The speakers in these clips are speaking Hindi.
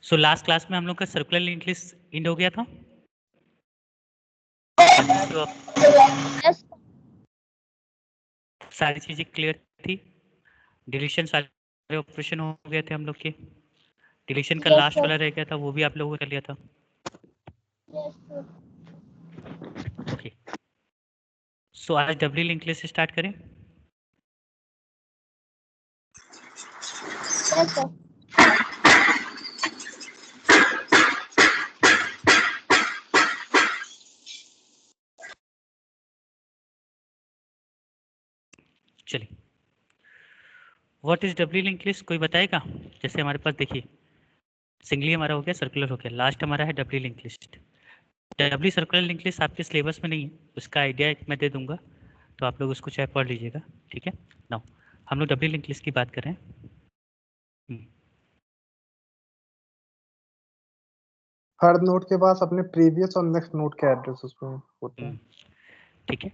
सो लास्ट क्लास में हम लोग का सर्कुलर लिंक लिस्ट इंड हो गया था। तो यस सारी चीजें क्लियर थी। डिलीशन सारे ऑपरेशन हो गए थे हम लोग के। डिलीशन का Yes, लास्ट sir. वाला रह गया था, वो भी आप लोगों ने कर लिया था। Yes sir. ओके, सो आज डब्ल्यू लिंक लिस्ट स्टार्ट करें। Yes sir. चलिए, what is W link list, कोई बताएगा? जैसे हमारे पास देखिए, सिंगली हमारा हो गया, सर्कुलर हो गया, लास्ट हमारा है W link list. W circular link list आपके सिलेबस में नहीं है, उसका आइडिया एक मैं दे दूंगा, तो आप लोग उसको चाहे पढ़ लीजिएगा। ठीक है, नाउ हम लोग डब्ल्यू लिंक लिस्ट की बात कर रहे हैं। हर नोड के पास अपने प्रीवियस और नेक्स्ट नोड के एड्रेस उसमें होते हैं। ठीक है,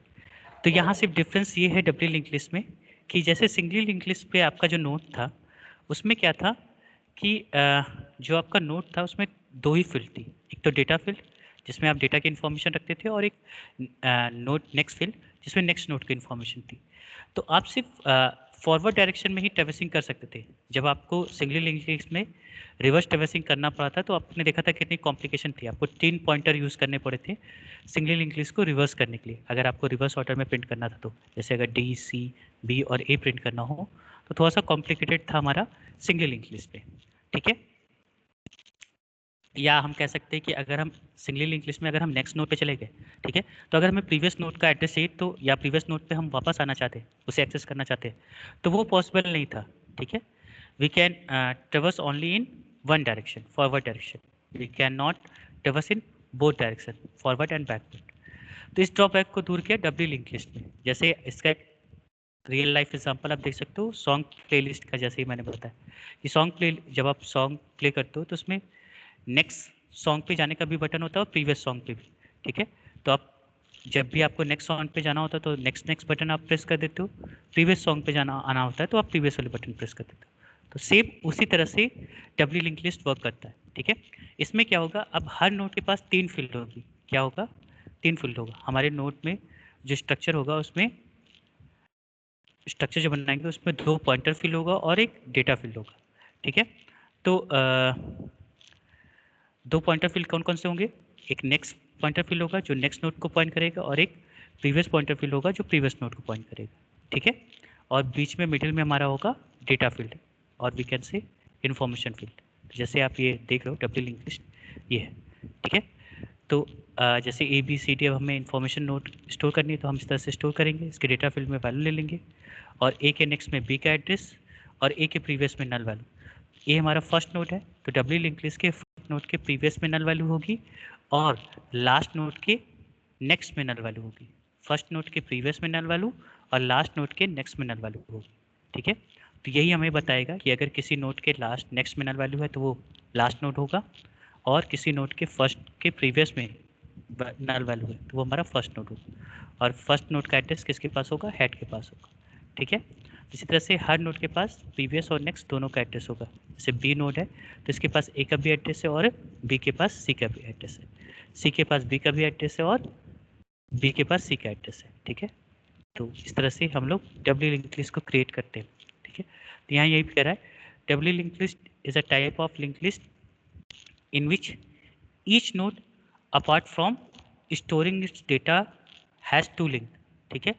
तो यहाँ सिर्फ डिफरेंस ये है डब्ल्यू लिंक लिस्ट में कि जैसे सिंगली लिंक लिस्ट पे आपका जो नोड था उसमें क्या था कि जो आपका नोड था उसमें दो ही फील्ड थी, एक तो डेटा फील्ड जिसमें आप डेटा की इन्फॉर्मेशन रखते थे, और एक नोड नेक्स्ट फील्ड जिसमें नेक्स्ट नोड की इन्फॉर्मेशन थी। तो आप सिर्फ फॉरवर्ड डायरेक्शन में ही ट्रेवर्सिंग कर सकते थे। जब आपको सिंगली लिंक लिस्ट में रिवर्स ट्रेवर्सिंग करना पड़ा था तो आपने देखा था कितनी कॉम्प्लिकेशन थी, आपको 3 पॉइंटर यूज़ करने पड़े थे सिंगली लिंक लिस्ट को रिवर्स करने के लिए। अगर आपको रिवर्स ऑर्डर में प्रिंट करना था तो जैसे अगर डी सी बी और ए प्रिंट करना हो तो थोड़ा सा कॉम्प्लिकेटेड था हमारा सिंगल लिंक लिस्ट में। ठीक है, या हम कह सकते हैं कि अगर हम सिंगली लिंक लिस्ट में अगर हम नेक्स्ट नोड पे चले गए, ठीक है, तो अगर हमें प्रीवियस नोड का एड्रेस चाहिए तो, या प्रीवियस नोड पे हम वापस आना चाहते हैं, उसे एक्सेस करना चाहते हैं, तो वो पॉसिबल नहीं था। ठीक है, we can traverse only in one direction, forward direction, we can not traverse in both direction, forward and backward. तो इस ड्रॉबैक को दूर किया डब्ल्यू लिंक लिस्ट में। जैसे इसका रियल लाइफ एग्जांपल आप देख सकते हो सॉन्ग प्लेलिस्ट का, जैसे ही मैंने बताया कि सॉन्ग प्ले, जब आप सॉन्ग प्ले करते हो तो उसमें नेक्स्ट सॉन्ग पे जाने का भी बटन होता है और प्रीवियस सॉन्ग पे भी। ठीक है, तो आप जब भी आपको नेक्स्ट सॉन्ग पे जाना होता है तो नेक्स्ट नेक्स्ट बटन आप प्रेस कर देते हो, प्रीवियस सॉन्ग पे जाना आना होता है तो आप प्रीवियस वाले बटन प्रेस कर देते हो। तो सेम उसी तरह से डब्ल्यू लिंक लिस्ट वर्क करता है। ठीक है, इसमें क्या होगा, अब हर नोड के पास 3 फील्ड होगी। क्या होगा, 3 फील्ड होगा हमारे नोड में। जो स्ट्रक्चर होगा उसमें, स्ट्रक्चर जो बनाएंगे उसमें 2 पॉइंटर फील्ड होगा और एक डेटा फील्ड होगा। ठीक है, तो 2 पॉइंटर फील्ड कौन कौन से होंगे, एक नेक्स्ट पॉइंटर फील्ड होगा जो नेक्स्ट नोड को पॉइंट करेगा, और एक प्रीवियस पॉइंटर फील्ड होगा जो प्रीवियस नोड को पॉइंट करेगा। ठीक है, और बीच में मिडिल में हमारा होगा डेटा फील्ड, और we can say information field. जैसे आप ये देख रहे हो डब्ल्यू लिंक लिस्ट ये है। ठीक है, तो जैसे ए बी सी डी, अब हमें इन्फॉर्मेशन नोट स्टोर करनी है तो हम इस तरह से स्टोर करेंगे, इसके डेटा फील्ड में वैल्यू ले लेंगे, और ए के नेक्स्ट में बी का एड्रेस, और ए के प्रीवियस में नल वैल्यू। ये हमारा फर्स्ट नोड है, तो डब्ल्यू लिंक लिस्ट के फर्स्ट नोड के प्रीवियस में नल वैल्यू होगी और लास्ट नोड के नेक्स्ट में नल वैल्यू होगी। फर्स्ट नोड के प्रीवियस में नल वैल्यू और लास्ट नोड के नेक्स्ट में नल वैल्यू होगी। ठीक है, तो यही हमें बताएगा कि अगर किसी नोड के लास्ट नेक्स्ट में नल वैल्यू है तो वो लास्ट नोड होगा, और किसी नोड के फर्स्ट के प्रीवियस में नल वैल्यू है तो वो हमारा फर्स्ट नोड होगा, और फर्स्ट नोड का एड्रेस किसके पास होगा, हेड के पास होगा। ठीक है, इसी तरह से हर नोड के पास प्रीवियस और नेक्स्ट दोनों का एड्रेस होगा। जैसे बी नोड है तो इसके पास ए का भी एड्रेस है और बी के पास सी का भी एड्रेस है, सी के पास बी का भी एड्रेस है और बी के पास सी का एड्रेस है। ठीक है, तो इस तरह से हम लोग डब्ल्यू लिंक लिस्ट को क्रिएट करते हैं। ठीक है, तो यहाँ यही कह रहा है, W link list is a type of link list in which each node apart from storing its data has two link। ठीक है,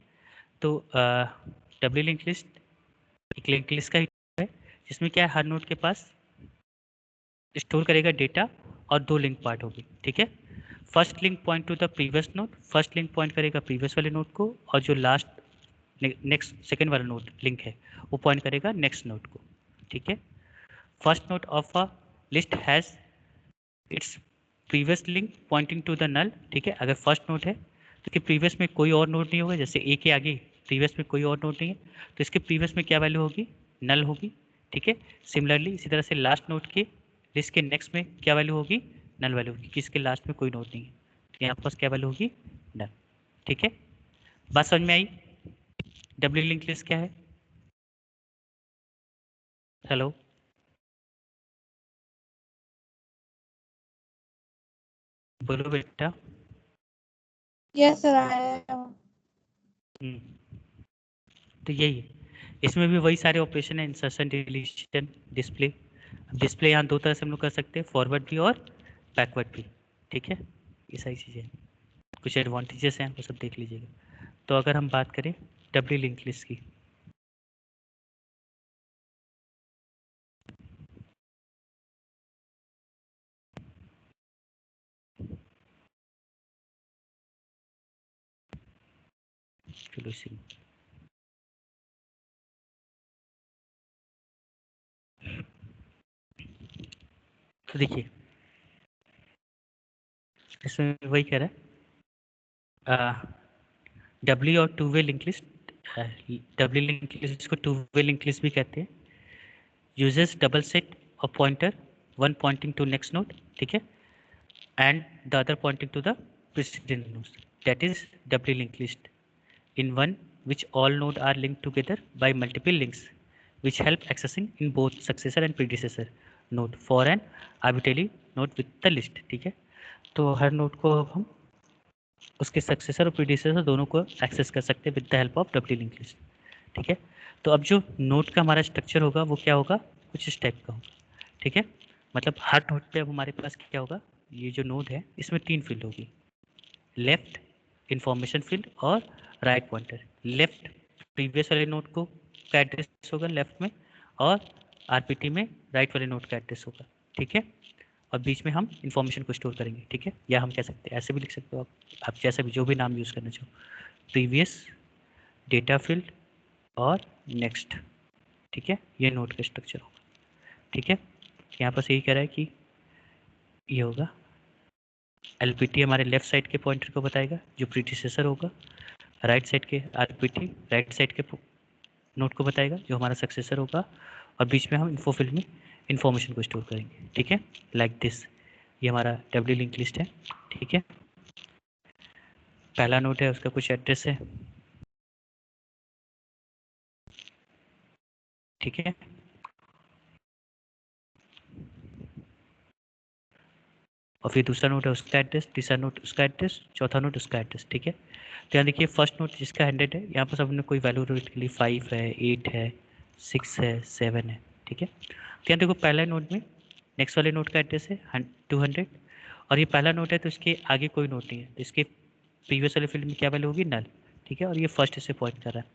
तो डब्ल्यू लिंक लिस्ट एक लिंक लिस्ट का ही है जिसमें क्या है, हर नोड के पास स्टोर करेगा डेटा और 2 लिंक पार्ट होगी। ठीक है, first link point to the previous node, first link point करेगा प्रीवियस वाले नोड को, और जो लास्ट नेक्स्ट सेकेंड वाला नोड लिंक है वो पॉइंट करेगा नेक्स्ट नोड को। ठीक है, first node of a list has its previous link pointing to the null. ठीक है, अगर फर्स्ट नोड है तो इसके प्रीवियस में कोई और नोड नहीं होगा, जैसे ए के आगे प्रीवियस में कोई और नोड नहीं है तो इसके प्रीवियस में क्या वैल्यू होगी, नल होगी। ठीक है, सिमिलरली इसी तरह से लास्ट नोड के लिस्ट के नेक्स्ट में क्या वैल्यू होगी, नल वैल्यू होगी, किसके लास्ट में कोई नोड नहीं है तो यहाँ पास क्या वैल्यू होगी, नल। ठीक है, बात समझ में आई? डब्ल्यू लिंक लिस्ट क्या है? हेलो, बोलो बेटा। यस सर आया। तो यही है, इसमें भी वही सारे ऑपरेशन है, इंसर्शन, डिलीशन, डिस्प्ले। डिस्प्ले यहाँ दो तरह से हम लोग कर सकते हैं, फॉरवर्ड भी और बैकवर्ड भी। ठीक है, ये सारी चीज़ें हैं, कुछ एडवांटेजेस हैं, वो सब देख लीजिएगा। तो अगर हम बात करें डब्ल्यू लिंक लिस्ट की, चलो इसी में तो देखिए, इसमें वही कह रहा है, डब्ल्यू और two way link list. W link list को टू वे लिंक लिस्ट भी कहते हैं। Uses double set of pointer, one pointing to next node, ठीक है, and the other pointing to the preceding nodes. That is doubly linked list. In one, which all nodes are linked together by multiple links, which help accessing in both successor and predecessor node for an arbitrary node with the list. ठीक है, तो हर नोड को अब हम उसके सक्सेसर और प्रीडिसेसर दोनों को एक्सेस कर सकते हैं with the help of W link list. ठीक है, तो अब जो नोड का हमारा स्ट्रक्चर होगा वो क्या होगा, कुछ इस टाइप का होगा। ठीक है, मतलब हर नोड पे अब हमारे पास क्या होगा, ये जो नोड है इसमें तीन फील्ड होगी, लेफ्ट इंफॉर्मेशन फील्ड और राइट पॉइंटर। लेफ्ट प्रीवियस वाले नोड को का एड्रेस होगा लेफ्ट में, और आरपीटी में राइट वाले नोड का एड्रेस होगा। ठीक है, और बीच में हम इंफॉर्मेशन को स्टोर करेंगे। ठीक है, या हम कह सकते हैं, ऐसे भी लिख सकते हो आप जैसा भी जो भी नाम यूज़ करना चाहो, प्रीवियस, डेटा फील्ड और नेक्स्ट। ठीक है, ये नोड का स्ट्रक्चर होगा। ठीक है, यहाँ पर यही कह रहा है कि ये होगा एलपीटी हमारे लेफ्ट साइड के पॉइंटर को बताएगा जो प्रीडिसेसर होगा, राइट साइड के आरपीटी राइट साइड के नोड को बताएगा जो हमारा सक्सेसर होगा, और बीच में हम इन्फो फील्ड में इंफॉर्मेशन को स्टोर करेंगे। ठीक है, लाइक दिस, ये हमारा डब्ल्यू लिंक लिस्ट है। ठीक है, पहला नोड है उसका कुछ एड्रेस है। ठीक है, और फिर दूसरा नोट है उसका एड्रेस, तीसरा नोट उसका एड्रेस, चौथा नोट उसका एड्रेस। ठीक है, तो यहाँ देखिए फर्स्ट नोट जिसका 100 है, यहाँ पर सबने कोई वैल्यू के लिए 5 है, 8 है, 6 है, 7 है। ठीक है, तो यहाँ देखो पहला नोट में नेक्स्ट वाले नोट का एड्रेस है 200, और ये पहला नोट है तो इसके आगे कोई नोट नहीं है, तो इसके प्रीवियस वाले फील्ड में क्या वैल्यू होगी, नल। ठीक है, और ये फर्स्ट से पॉइंट कर रहा है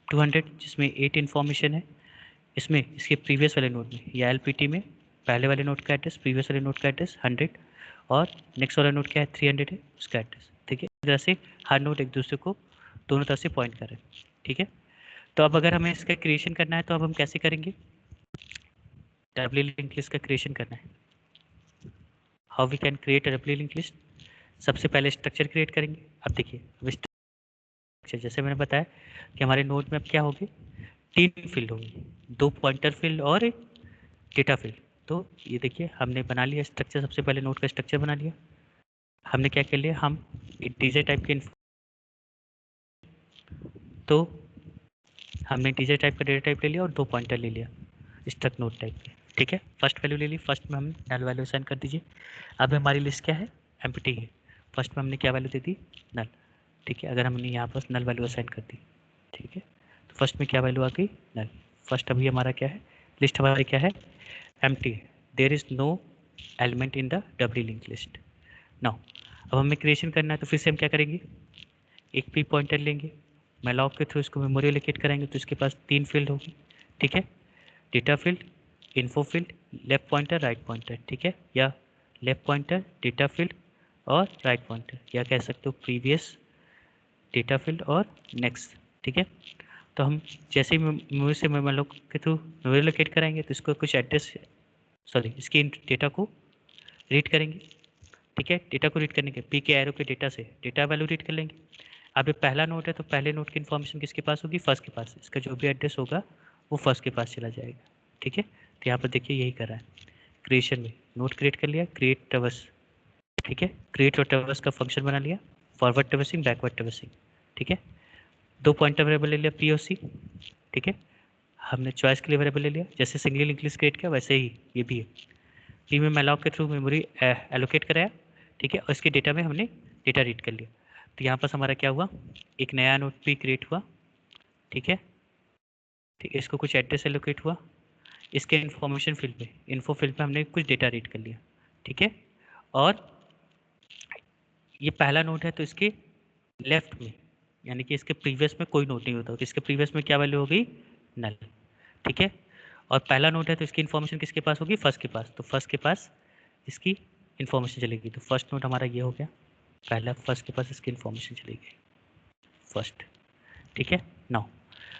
200 जिसमें 8 इन्फॉर्मेशन है, इसमें इसके प्रीवियस वाले नोट में या एलपीटी में पहले वाले नोट का एड्रेस, प्रीवियस वाले नोट का एड्रेस 100, और नेक्स्ट वाला नोट क्या है 300 है उसका एड्रेस। ठीक है, इस तरह से हर नोट एक दूसरे को दोनों तरफ से पॉइंट कर रहे हैं। ठीक है, तो अब अगर हमें इसका क्रिएशन करना है तो अब हम कैसे करेंगे, डब्ल्यू लिंक लिस्ट का क्रिएशन करना है। How we can create a W link list, सबसे पहले स्ट्रक्चर क्रिएट करेंगे। अब देखिए अब स्ट्रक्चर जैसे मैंने बताया कि हमारे नोट में अब क्या होगी, तीन फील्ड होंगी, दो पॉइंटर फील्ड और एक डेटा फील्ड। तो ये देखिए हमने बना लिया स्ट्रक्चर, सबसे पहले नोट का स्ट्रक्चर बना लिया। हमने क्या कर लिया, हम इंटीजर टाइप के, तो हमने इंटीजर टाइप का डेटा टाइप ले लिया और दो पॉइंटर ले लिया स्ट्रक्ट नोट टाइप के। ठीक है, फर्स्ट वैल्यू ले ली, फर्स्ट में हम नल वैल्यू असाइन कर दीजिए। अब हमारी लिस्ट क्या है, एम्प्टी है, फर्स्ट में हमने क्या वैल्यू दे दी, नल। ठीक है, अगर हमने यहाँ पर नल वैल्यू असाइन कर दी, ठीक है, तो फर्स्ट में क्या वैल्यू आ गई, नल। फर्स्ट अभी हमारा क्या है, लिस्ट हमारी क्या है, एम्प्टी है, there is no element in the W link list. Now अब हमें क्रिएशन करना है, तो फिर से हम क्या करेंगे, एक पी पॉइंटर लेंगे, मैलॉक के थ्रू इसको मेमोरी एलोकेट करेंगे, तो इसके पास तीन फील्ड होगी। ठीक है, data field, info field, left pointer, write pointer. ठीक है, या लेफ्ट पॉइंटर, डेटा फील्ड और राइट पॉइंटर, या कह सकते हो प्रीवियस, डेटा फील्ड और नेक्स्ट। ठीक है, तो हम जैसे ही मेमोरी से मैलॉक के थ्रू मेमोरी एलोकेट कराएंगे तो इसको कुछ एड्रेस, सॉरी इसकी डेटा को रीड करेंगे। ठीक है, डेटा को रीड करने के पी के एरो के डेटा से डेटा वैल्यू रीड कर लेंगे। अब ये पहला नोट है तो पहले नोट की इन्फॉर्मेशन किसके पास होगी, फर्स्ट के पास, इसका जो भी एड्रेस होगा वो फर्स्ट के पास चला जाएगा। ठीक है, तो यहाँ पर देखिए यही कर रहा है, क्रिएशन में नोट क्रिएट कर लिया, क्रिएट ट्रैवर्स। ठीक है, क्रिएट और ट्रैवर्स का फंक्शन बना लिया, फॉरवर्ड ट्रैवर्सिंग, बैकवर्ड ट्रैवर्सिंग। ठीक है, दो पॉइंटर वेरिएबल ले लिया पी और सी। ठीक है, हमने चॉइस के लिए वेरिएबल ले लिया, जैसे सिंगल लिंक लिस्ट क्रिएट किया वैसे ही ये भी है। पी में मैलॉक के थ्रू मेमोरी एलोकेट कराया, ठीक है, और इसके डेटा में हमने डेटा रीड कर लिया। तो यहाँ पर हमारा क्या हुआ, एक नया नोट भी क्रिएट हुआ। ठीक है, ठीक है, इसको कुछ एड्रेस एलोकेट हुआ, इसके इन्फॉर्मेशन फील्ड में, इन्फो फील्ड में हमने कुछ डेटा रीड कर लिया। ठीक है, और ये पहला नोट है तो इसके लेफ्ट में, यानी कि इसके प्रीवियस में कोई नोट नहीं होता, तो इसके प्रीवियस में क्या वैल्यू हो गई, नल। ठीक है, और पहला नोट है तो इसकी इन्फॉर्मेशन किसके पास होगी, फर्स्ट के पास, तो फर्स्ट के पास इसकी इन्फॉर्मेशन चलेगी। तो फर्स्ट नोट हमारा ये हो गया, पहला फर्स्ट के पास इसकी इन्फॉर्मेशन चलेगी फर्स्ट। ठीक है, नाउ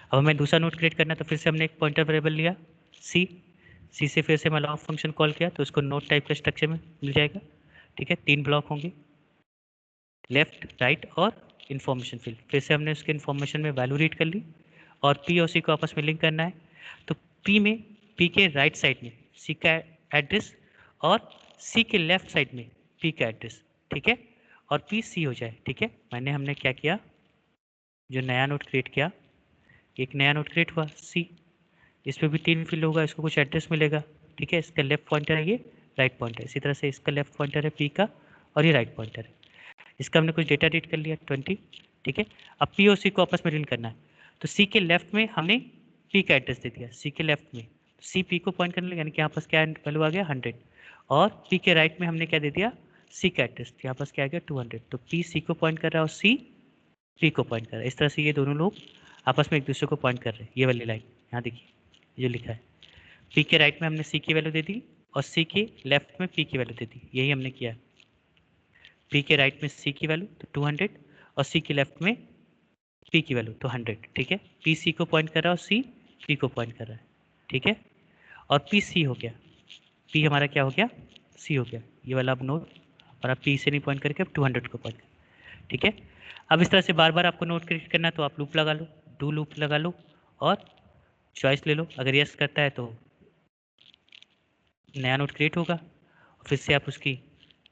अब हमें दूसरा नोट क्रिएट करना है, तो फिर से हमने एक पॉइंटर वेरिएबल लिया सी से फिर से malloc फंक्शन कॉल किया, तो उसको नोट टाइप के स्ट्रक्चर में मिल जाएगा। ठीक है, 3 ब्लॉक होंगे, लेफ्ट, राइट और इन्फॉर्मेशन फील्ड। फिर से हमने उसके इन्फॉर्मेशन में वैल्यू रीड कर ली और पी और सी को आपस में लिंक करना है। तो पी में, पी के राइट साइड में सी का एड्रेस और सी के लेफ्ट साइड में पी का एड्रेस। ठीक है, और पी सी हो जाए। ठीक है, हमने क्या किया, जो नया नोट क्रिएट किया, एक नया नोट क्रिएट हुआ सी, इस पर भी 3 फील्ड होगा, इसको कुछ एड्रेस मिलेगा। ठीक है, इसका लेफ्ट पॉइंटर है, ये राइट पॉइंटर, इसी तरह से इसका लेफ्ट पॉइंटर है पी का और ये राइट पॉइंटर है। इसका हमने कुछ डेटा रीड कर लिया 20। ठीक है, अब पी और सी को आपस में लिंक करना है, तो सी के लेफ्ट में हमने पी का एड्रेस दे दिया, सी के लेफ्ट में सी पी को पॉइंट करने लगे, यानी कि यहाँ पास क्या वैल्यू आ गया 100, और पी के राइट में हमने क्या दे दिया, सी का एड्रेस, यहाँ पास क्या आ गया 200। तो पी सी को पॉइंट कर रहा है और सी पी को पॉइंट कर रहा है। इस तरह से ये दोनों लोग आपस में एक दूसरे को पॉइंट कर रहे हैं। ये वाली लाइन यहाँ देखिए, जो लिखा है, पी के राइट में हमने सी की वैल्यू दे दी और सी के लेफ्ट में पी की वैल्यू दे दी, यही हमने किया। पी के राइट में सी की वैल्यू तो 200 और सी के लेफ्ट में पी की वैल्यू तो 100। ठीक है, पी सी को पॉइंट कर रहा है और सी पी को पॉइंट कर रहा है। ठीक है, और पी सी हो गया, पी हमारा क्या हो गया, सी हो गया, ये वाला अब नोट, और आप पी से नहीं पॉइंट करके अब 200 को पॉइंट कर। ठीक है, अब इस तरह से बार बार आपको नोट क्रिएट करना है, तो आप लूप लगा लो, डू लूप लगा लो और चॉइस ले लो। अगर यस करता है तो नया नोट क्रिएट होगा, फिर से आप उसकी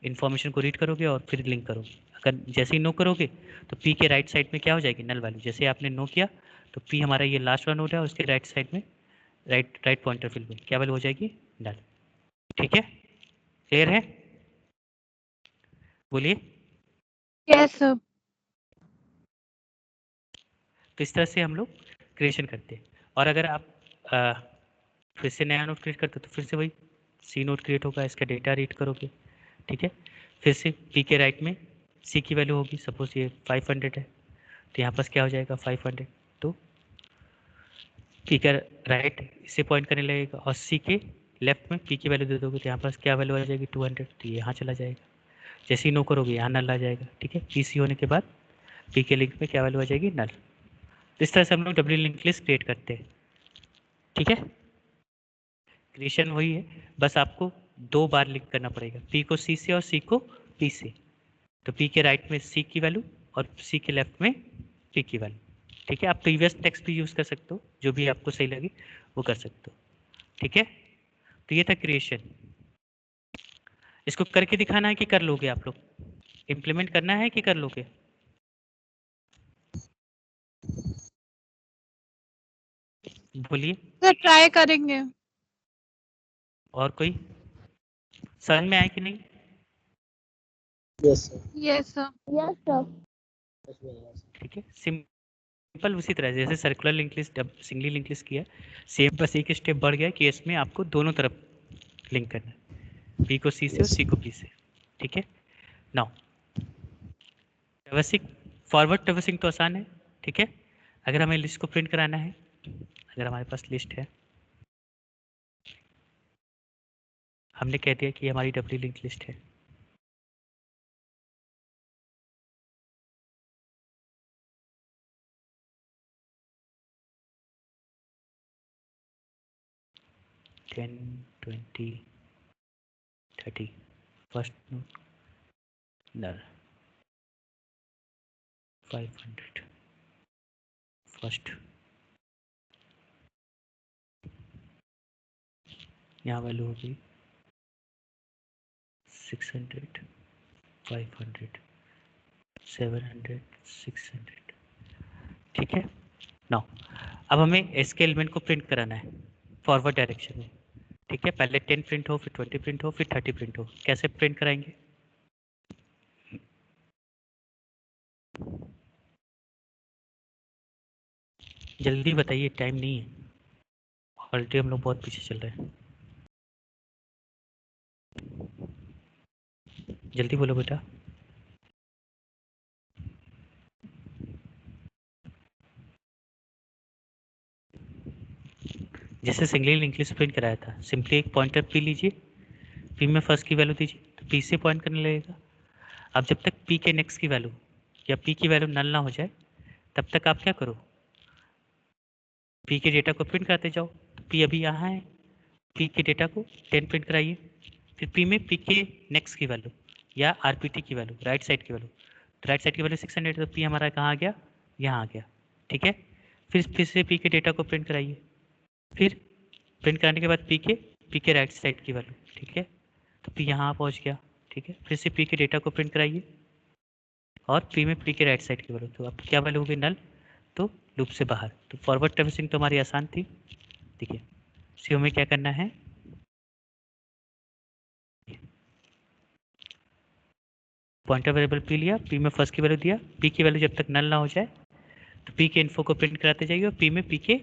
इन्फॉर्मेशन को रीड करोगे और फिर लिंक करोगे। अगर जैसे ही नो करोगे तो पी के राइट साइड में क्या हो जाएगी, नल वैल्यू। जैसे आपने नो किया तो पी हमारा ये लास्ट वाला नोट है, उसके राइट साइड में राइट पॉइंटर फील्ड में क्या वैल्यू हो जाएगी, नल। ठीक है, क्लियर है, बोलिए। Yes sir. तो इस तरह से हम लोग क्रिएशन करते हैं। और अगर आप फिर से नया नोट क्रिएट करते हो तो फिर से वही सी नोट क्रिएट होगा, इसका डेटा रीड करोगे। ठीक है, फिर से पी के राइट में सी की वैल्यू होगी, सपोज ये 500 है, तो यहाँ पास क्या हो जाएगा 500, तो पी का राइट इसे पॉइंट करने लगेगा और सी के लेफ्ट में पी की वैल्यू दे दोगे, तो यहाँ पास क्या वैल्यू आ जाएगी 200, तो ये यहाँ चला जाएगा। जैसे ही नो करोगे यहाँ नल आ जाएगा। ठीक है, पी सी होने के बाद पी के लिंक में क्या वैल्यू आ जाएगी, नल। तो इस तरह से हम लोग डब्ल्यू लिंक लिस्ट क्रिएट करते हैं। ठीक है, क्रिएशन वही है, बस आपको 2 बार लिंक करना पड़ेगा, पी को सी से और सी को पी से। तो पी के राइट में सी की वैल्यू और सी के लेफ्ट में पी की वैल्यू। ठीक है, आप प्रीवियस टेक्स्ट भी यूज़ कर सकते हो, जो भी आपको सही लगे वो कर सकते हो। ठीक है, तो ये था क्रिएशन। इसको करके दिखाना है कि कर लोगे आप लोग, इम्प्लीमेंट करना है कि कर लोगे, बोलिए। सर ट्राई करेंगे। और कोई समझ में आए कि नहीं? Yes sir. Yes sir. Yes sir. ठीक है, सिंपल उसी तरह जैसे सर्कुलर लिंक लिस्ट अब सिंगली लिंक लिस्ट किया, सेम बस एक स्टेप बढ़ गया कि इसमें आपको दोनों तरफ लिंक करना है, पी को सी से और सी को पी से। ठीक है, नाउ ट्रैवर्सिंग, फॉरवर्ड ट्रैवर्सिंग तो आसान है। ठीक है, अगर हमें लिस्ट को प्रिंट कराना है, अगर हमारे पास लिस्ट है, हमने कह दिया कि हमारी डब्ल्यू लिंक लिस्ट है, टेन 20 30 फर्स्ट नोट नल 500 फर्स्ट, यहाँ वैल्यू होगी 600 500 700 600। ठीक है, नाउ अब हमें इसके एलिमेंट को प्रिंट कराना है फॉरवर्ड डायरेक्शन में। ठीक है, पहले 10 प्रिंट हो, फिर 20 प्रिंट हो, फिर 30 प्रिंट हो। कैसे प्रिंट कराएंगे, जल्दी बताइए, टाइम नहीं है, ऑलरेडी हम लोग बहुत पीछे चल रहे हैं। जल्दी बोलो बेटा। जैसे सिंगल इंक्रीज प्रिंट कराया था, सिंपली एक पॉइंटर पी लीजिए, पी में फर्स्ट की वैल्यू दीजिए तो पी से पॉइंट करने लगेगा। अब जब तक पी के नेक्स्ट की वैल्यू या पी की वैल्यू नल ना हो जाए तब तक आप क्या करो, पी के डेटा को प्रिंट कराते जाओ। तो पी अभी यहाँ है, पी के डेटा को 10 प्रिंट कराइए, फिर पी में पी के नेक्स्ट की वैल्यू या आरपीटी की वैल्यू, राइट साइड की वैल्यू, तो राइट साइड की वैल्यू 600, तो पी हमारा कहाँ आ गया, यहाँ आ गया। ठीक है, फिर से पी के डेटा को प्रिंट कराइए, फिर प्रिंट कराने के बाद पी के राइट साइड की वैल्यू। ठीक है, तो पी यहाँ पहुँच गया। ठीक है, फिर से पी के डेटा को प्रिंट कराइए और पी में पी के राइट साइड की वैल्यू, तो अब क्या वैल्यू होगी, नल, तो लूप से बाहर। तो फॉरवर्ड ट्रेवर्सिंग तो हमारी आसान थी। देखिए सी में क्या करना है, पॉइंटर वेरिएबल पी लिया, पी में फर्स्ट की वैल्यू दिया, पी की वैल्यू जब तक नल ना हो जाए तो पी के इन्फो को प्रिंट कराते जाइए और पी में पी के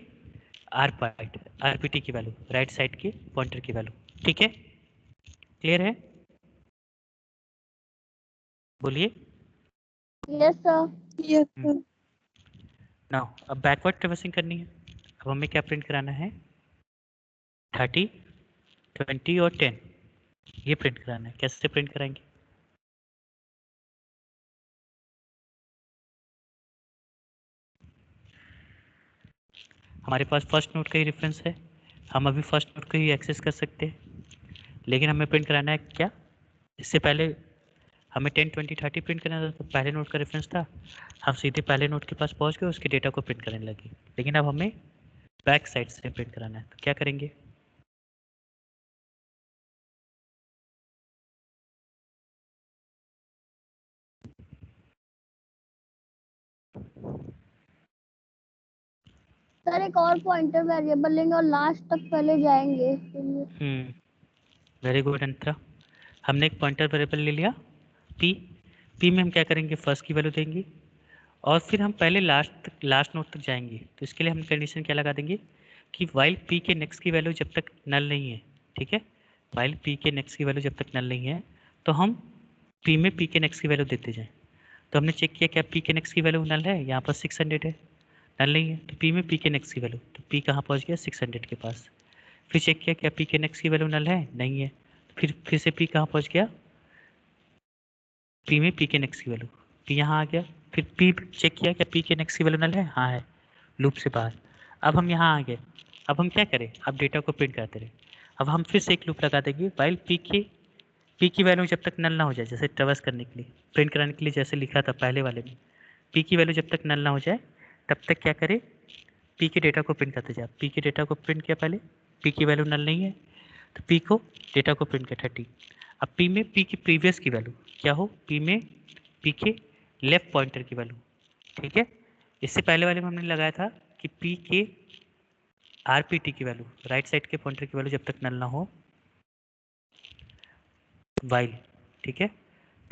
आरपीटी की वैल्यू, राइट साइड के पॉइंटर की वैल्यू। ठीक है, क्लियर है, बोलिए। Yes sir. Yes sir. Now अब बैकवर्ड ट्रेवर्सिंग करनी है। अब हमें क्या प्रिंट कराना है, 30, 20 और 10, ये प्रिंट कराना है। कैसे प्रिंट कराएंगे, हमारे पास फर्स्ट नोट का ही रेफरेंस है, हम अभी फर्स्ट नोट को ही एक्सेस कर सकते हैं, लेकिन हमें प्रिंट कराना है क्या, इससे पहले हमें 10, 20, 30 प्रिंट करना था, तो पहले नोट का रेफरेंस था, हम सीधे पहले नोट के पास पहुंच गए, उसके डेटा को प्रिंट करने लगे। लेकिन अब हमें बैक साइड से प्रिंट कराना है, तो क्या करेंगे, सर एक और पॉइंटर वेरिएबल लेंगे और लास्ट तक पहले जाएंगे इसके लिए। वेरी गुड अंतरा, हमने एक पॉइंटर वेरिएबल ले लिया पी में हम क्या करेंगे, फर्स्ट की वैल्यू देंगे और फिर हम पहले लास्ट नोट तक जाएंगे। तो इसके लिए हम कंडीशन क्या लगा देंगे कि वाइल पी के नेक्स्ट की वैल्यू जब तक नल नहीं है, ठीक है, वाइल पी के नेक्स्ट की वैल्यू जब तक नल नहीं है तो हम पी में पी के नेक्स्ट की वैल्यू देते जाएं। तो हमने चेक किया क्या पी के नेक्स्ट की वैल्यू नल है, यहाँ पर 600 है, नल नहीं है, तो पी में पी के नेक्स्ट की वैल्यू, तो पी कहाँ पहुँच गया, 600 के पास। फिर चेक किया क्या पी के नेक्स्ट की वैल्यू नल है, नहीं है, फिर से पी कहाँ पहुँच गया, पी में पी के नेक्स्ट की वैल्यू, पी यहाँ आ गया। फिर पी चेक किया क्या पी के नेक्स्ट की वैल्यू नल है, हाँ है, लूप से बाहर। अब हम यहाँ आ गए, अब हम क्या करें, अब डेटा को प्रिंट करते रहे। अब हम फिर से एक लूप लगा देंगे वाइल पी की वैल्यू जब तक नल ना हो जाए, जैसे ट्रेवर्स करने के लिए, प्रिंट कराने के लिए जैसे लिखा था पहले वाले में, पी की वैल्यू जब तक नल ना हो जाए तब तक क्या करें, पी के डेटा को प्रिंट करते जाए। पी के डेटा को प्रिंट किया पहले, पी की वैल्यू नल नहीं है तो पी को डेटा को प्रिंट किया 30। अब पी में पी की प्रीवियस की वैल्यू क्या हो, पी में पी के लेफ्ट पॉइंटर की वैल्यू। ठीक है, इससे पहले वाले में हमने लगाया था कि पी के आरपीटी की वैल्यू, राइट साइड के पॉइंटर की वैल्यू जब तक नल ना हो वाइल। ठीक है,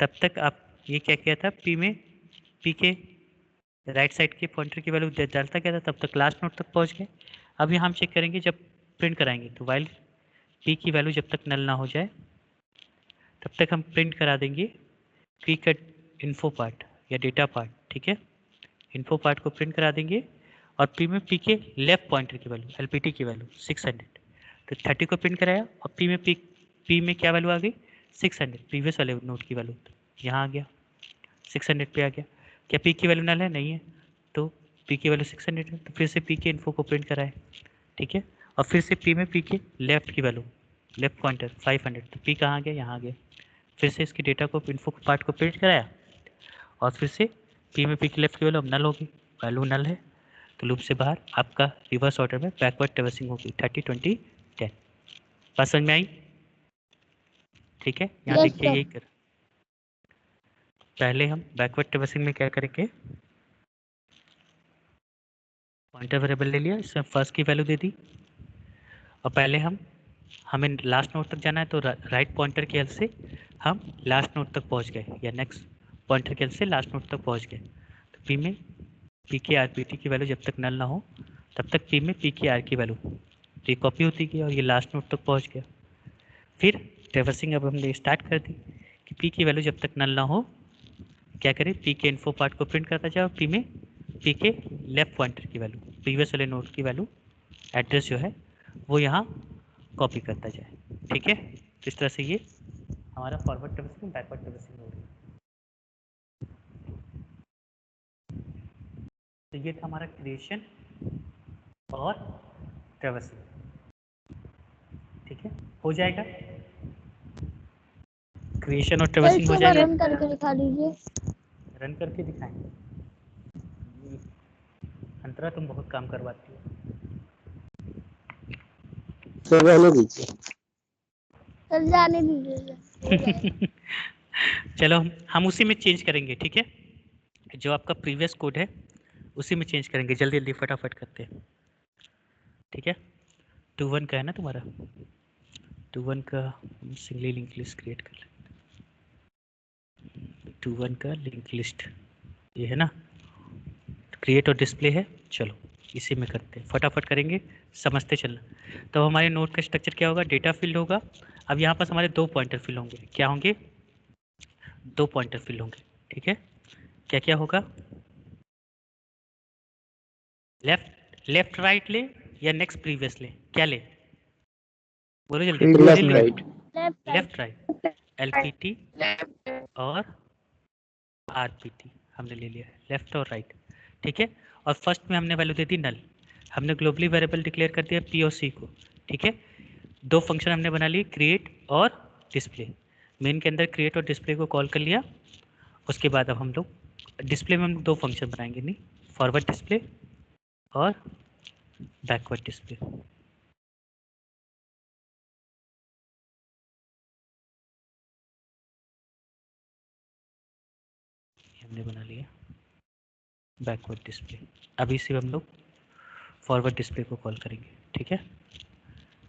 तब तक आप ये क्या किया था, पी में पी के राइट साइड के पॉइंटर की वैल्यू डालता क्या था, तब तक लास्ट नोट तक पहुंच गए। अब यहाँ हम चेक करेंगे जब प्रिंट कराएंगे तो वाइल पी की वैल्यू जब तक नल ना हो जाए तब तक हम प्रिंट करा देंगे पी का इन्फो पार्ट या डेटा पार्ट। ठीक है, इन्फो पार्ट को प्रिंट करा देंगे और पी में पी के लेफ्ट पॉइंटर की वैल्यू, एलपीटी की वैल्यू 600, तो 30 को प्रिंट कराया और पी में क्या वैल्यू आ गई, 600, प्रीवियस वाले नोट की वैल्यू, यहाँ आ गया 600 पे आ गया। क्या पी की वैल्यू नल है, नहीं है, तो पी की वैल्यू 600 है, तो फिर से पी के इन्फो को प्रिंट कराए। ठीक है, और फिर से पी में पी के लेफ्ट की वैल्यू, लेफ्ट पॉइंटर 500, तो पी कहाँ आ गया, यहाँ आ गया। फिर से इसकी डेटा को इन्फो पार्ट को प्रिंट कराया और फिर से पी में पी की लेफ्ट की वैल्यू अब नल होगी, वैल्यू नल है तो लूप से बाहर आपका रिवर्स ऑर्डर में बैकवर्ड ट्रेवर्सिंग होगी 30, 20, 10। बात समझ में आई, ठीक है, यहाँ Yes, देखिए sir. यही कर, पहले हम बैकवर्ड ट्रेवर्सिंग में क्या करेंगे, पॉइंटर वेरिएबल ले लिया, इसमें फर्स्ट की वैल्यू दे दी और पहले हमें लास्ट नोट तक जाना है तो राइट पॉइंटर की हेल्प से हम लास्ट नोट तक पहुंच गए या नेक्स्ट पॉइंटर की हेल्प से लास्ट नोट तक पहुंच गए। तो पी में पी के आरपीटी की वैल्यू जब तक नल ना हो तब तक पी में पी की आर की वैल्यू ये कॉपी होती गई और ये लास्ट नोड तक पहुंच गया। फिर ट्रैवर्सिंग अब हमने स्टार्ट कर दी कि पी की वैल्यू जब तक नल ना हो क्या करें, पी के इन्फो पार्ट को प्रिंट करता जाए और पी में पी के लेफ्ट पॉइंटर की वैल्यू प्रीवियस वाले नोड की वैल्यू एड्रेस जो है वो यहाँ कॉपी करता जाए। ठीक है, तो इस तरह से ये हमारा फॉरवर्ड ट्रैवर्सिंग बैकवर्ड ट्रैवर्सिंग हो रही है। तो ये था हमारा क्रिएशन और ट्रैवर्सिंग। ठीक है, हो जाएगा, क्रिएशन और सर ट्रैवर्सिंग हो इसको एक बार जाएगा। रन करके दिखा दीजिए। रन करके दिखाएंगे। अंतरा तुम बहुत काम करवाती हो। सर रहने दीजिए। सर जाने दीजिए सर, हो जाएगा। चलो हम उसी में चेंज करेंगे। ठीक है, जो आपका प्रीवियस कोड है उसी में चेंज करेंगे। जल्दी जल्दी फटाफट करते हैं। ठीक है, 2.1 का है ना तुम्हारा, 2.1 का सिंगली लिंक लिस्ट क्रिएट कर लेते हैं। 2.1 का लिंक लिस्ट ये है ना, क्रिएट और डिस्प्ले है। चलो इसी में करते हैं, फटाफट करेंगे, समझते चलना। तो हमारे नोड का स्ट्रक्चर क्या होगा, डेटा फील्ड होगा। अब यहाँ पास हमारे दो पॉइंटर फील्ड होंगे। क्या होंगे, दो पॉइंटर फील्ड होंगे। ठीक है, क्या क्या होगा, लेफ्ट राइट ले या नेक्स्ट प्रीवियस ले, क्या ले, बोलो जल्दी। प्रीवियस ले लेफ्ट लिया, net. Right. Left left right, LPT और आरपीटी हमने ले लिया है, लेफ्ट और राइट। ठीक है, और फर्स्ट में हमने वैल्यू दे दी नल। हमने ग्लोबली वेरिएबल डिक्लेयर कर दिया पी और सी को। ठीक है, दो फंक्शन हमने बना लिए, क्रिएट और डिस्प्ले। मेन के अंदर क्रिएट और डिस्प्ले को कॉल कर लिया। उसके बाद अब हम लोग डिस्प्ले में हम दो फंक्शन बनाएंगे, नहीं, फॉरवर्ड डिस्प्ले और बैकवर्ड डिस्प्ले। हमने बना लिया बैकवर्ड डिस्प्ले। अभी से हम लोग फॉरवर्ड डिस्प्ले को कॉल करेंगे। ठीक है,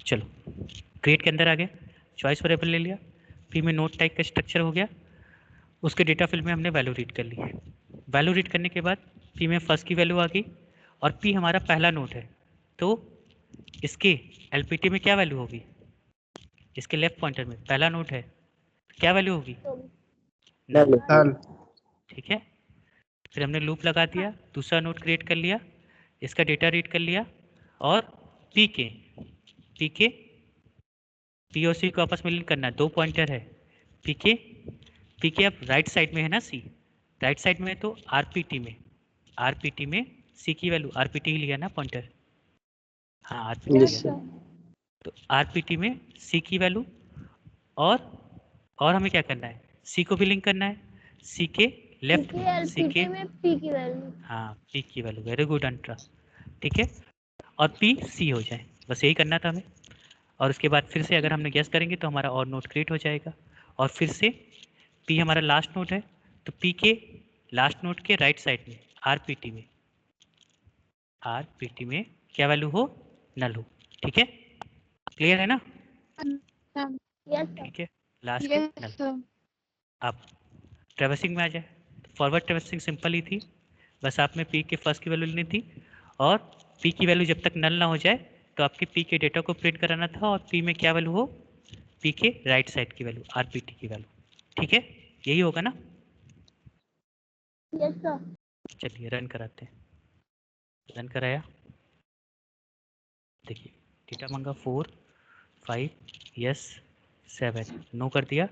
चलो क्रिएट के अंदर आ गए, चॉइस वेरिएबल ले लिया, पी में नोट टाइप का स्ट्रक्चर हो गया। उसके डेटा फील्ड में हमने वैल्यू रीड कर ली। वैल्यू रीड करने के बाद पी में फर्स्ट की वैल्यू आ गई और पी हमारा पहला नोट है, तो इसके एलपीटी में क्या वैल्यू होगी, इसके लेफ्ट पॉइंटर में पहला नोट है, क्या वैल्यू होगी, नल। नल। ठीक है, फिर हमने लूप लगा दिया, दूसरा नोट क्रिएट कर लिया, इसका डेटा रीड कर लिया और पी के पी और सी को आपस में लिंक करना है। दो पॉइंटर है, पी के अब राइट साइड में है ना, सी राइट साइड में है, तो आरपीटी में सी की वैल्यू, आरपीटी ही लिया ना पॉइंटर, हाँ आरपीटी यस लिया, सर। तो आरपीटी में सी की वैल्यू और हमें क्या करना है, सी को भी लिंक करना है, सी के लेफ्ट में, सी के, एलपीटी में पी की वैल्यू। हाँ पी की वैल्यू, वेरी गुड अंट्रा। ठीक है, और पी सी हो जाए, बस यही करना था हमें। और उसके बाद फिर से अगर हमने गेस करेंगे तो हमारा और नोट क्रिएट हो जाएगा। और फिर से पी हमारा लास्ट नोट है, तो पी के लास्ट नोट के राइट साइड में आरपीटी में क्या वैल्यू हो, नल हो। ठीक है, क्लियर है ना, यस सर। ठीक है, लास्ट पे नल। अब ट्रैवर्सिंग में आ जाए, फॉरवर्ड ट्रैवर्सिंग सिंपल ही थी, बस आप में पी के फर्स्ट की वैल्यू लेनी थी और पी की वैल्यू जब तक नल ना हो जाए तो आपके पी के डेटा को प्रिंट कराना था, और पी में क्या वैल्यू हो, पी के राइट साइड की वैल्यू, आरपीटी की वैल्यू। ठीक है, यही होगा ना। Yes sir. चलिए रन कराते हैं, रन कराया, देखिए डेटा मांगा 4 5 यस 7, नो कर दिया,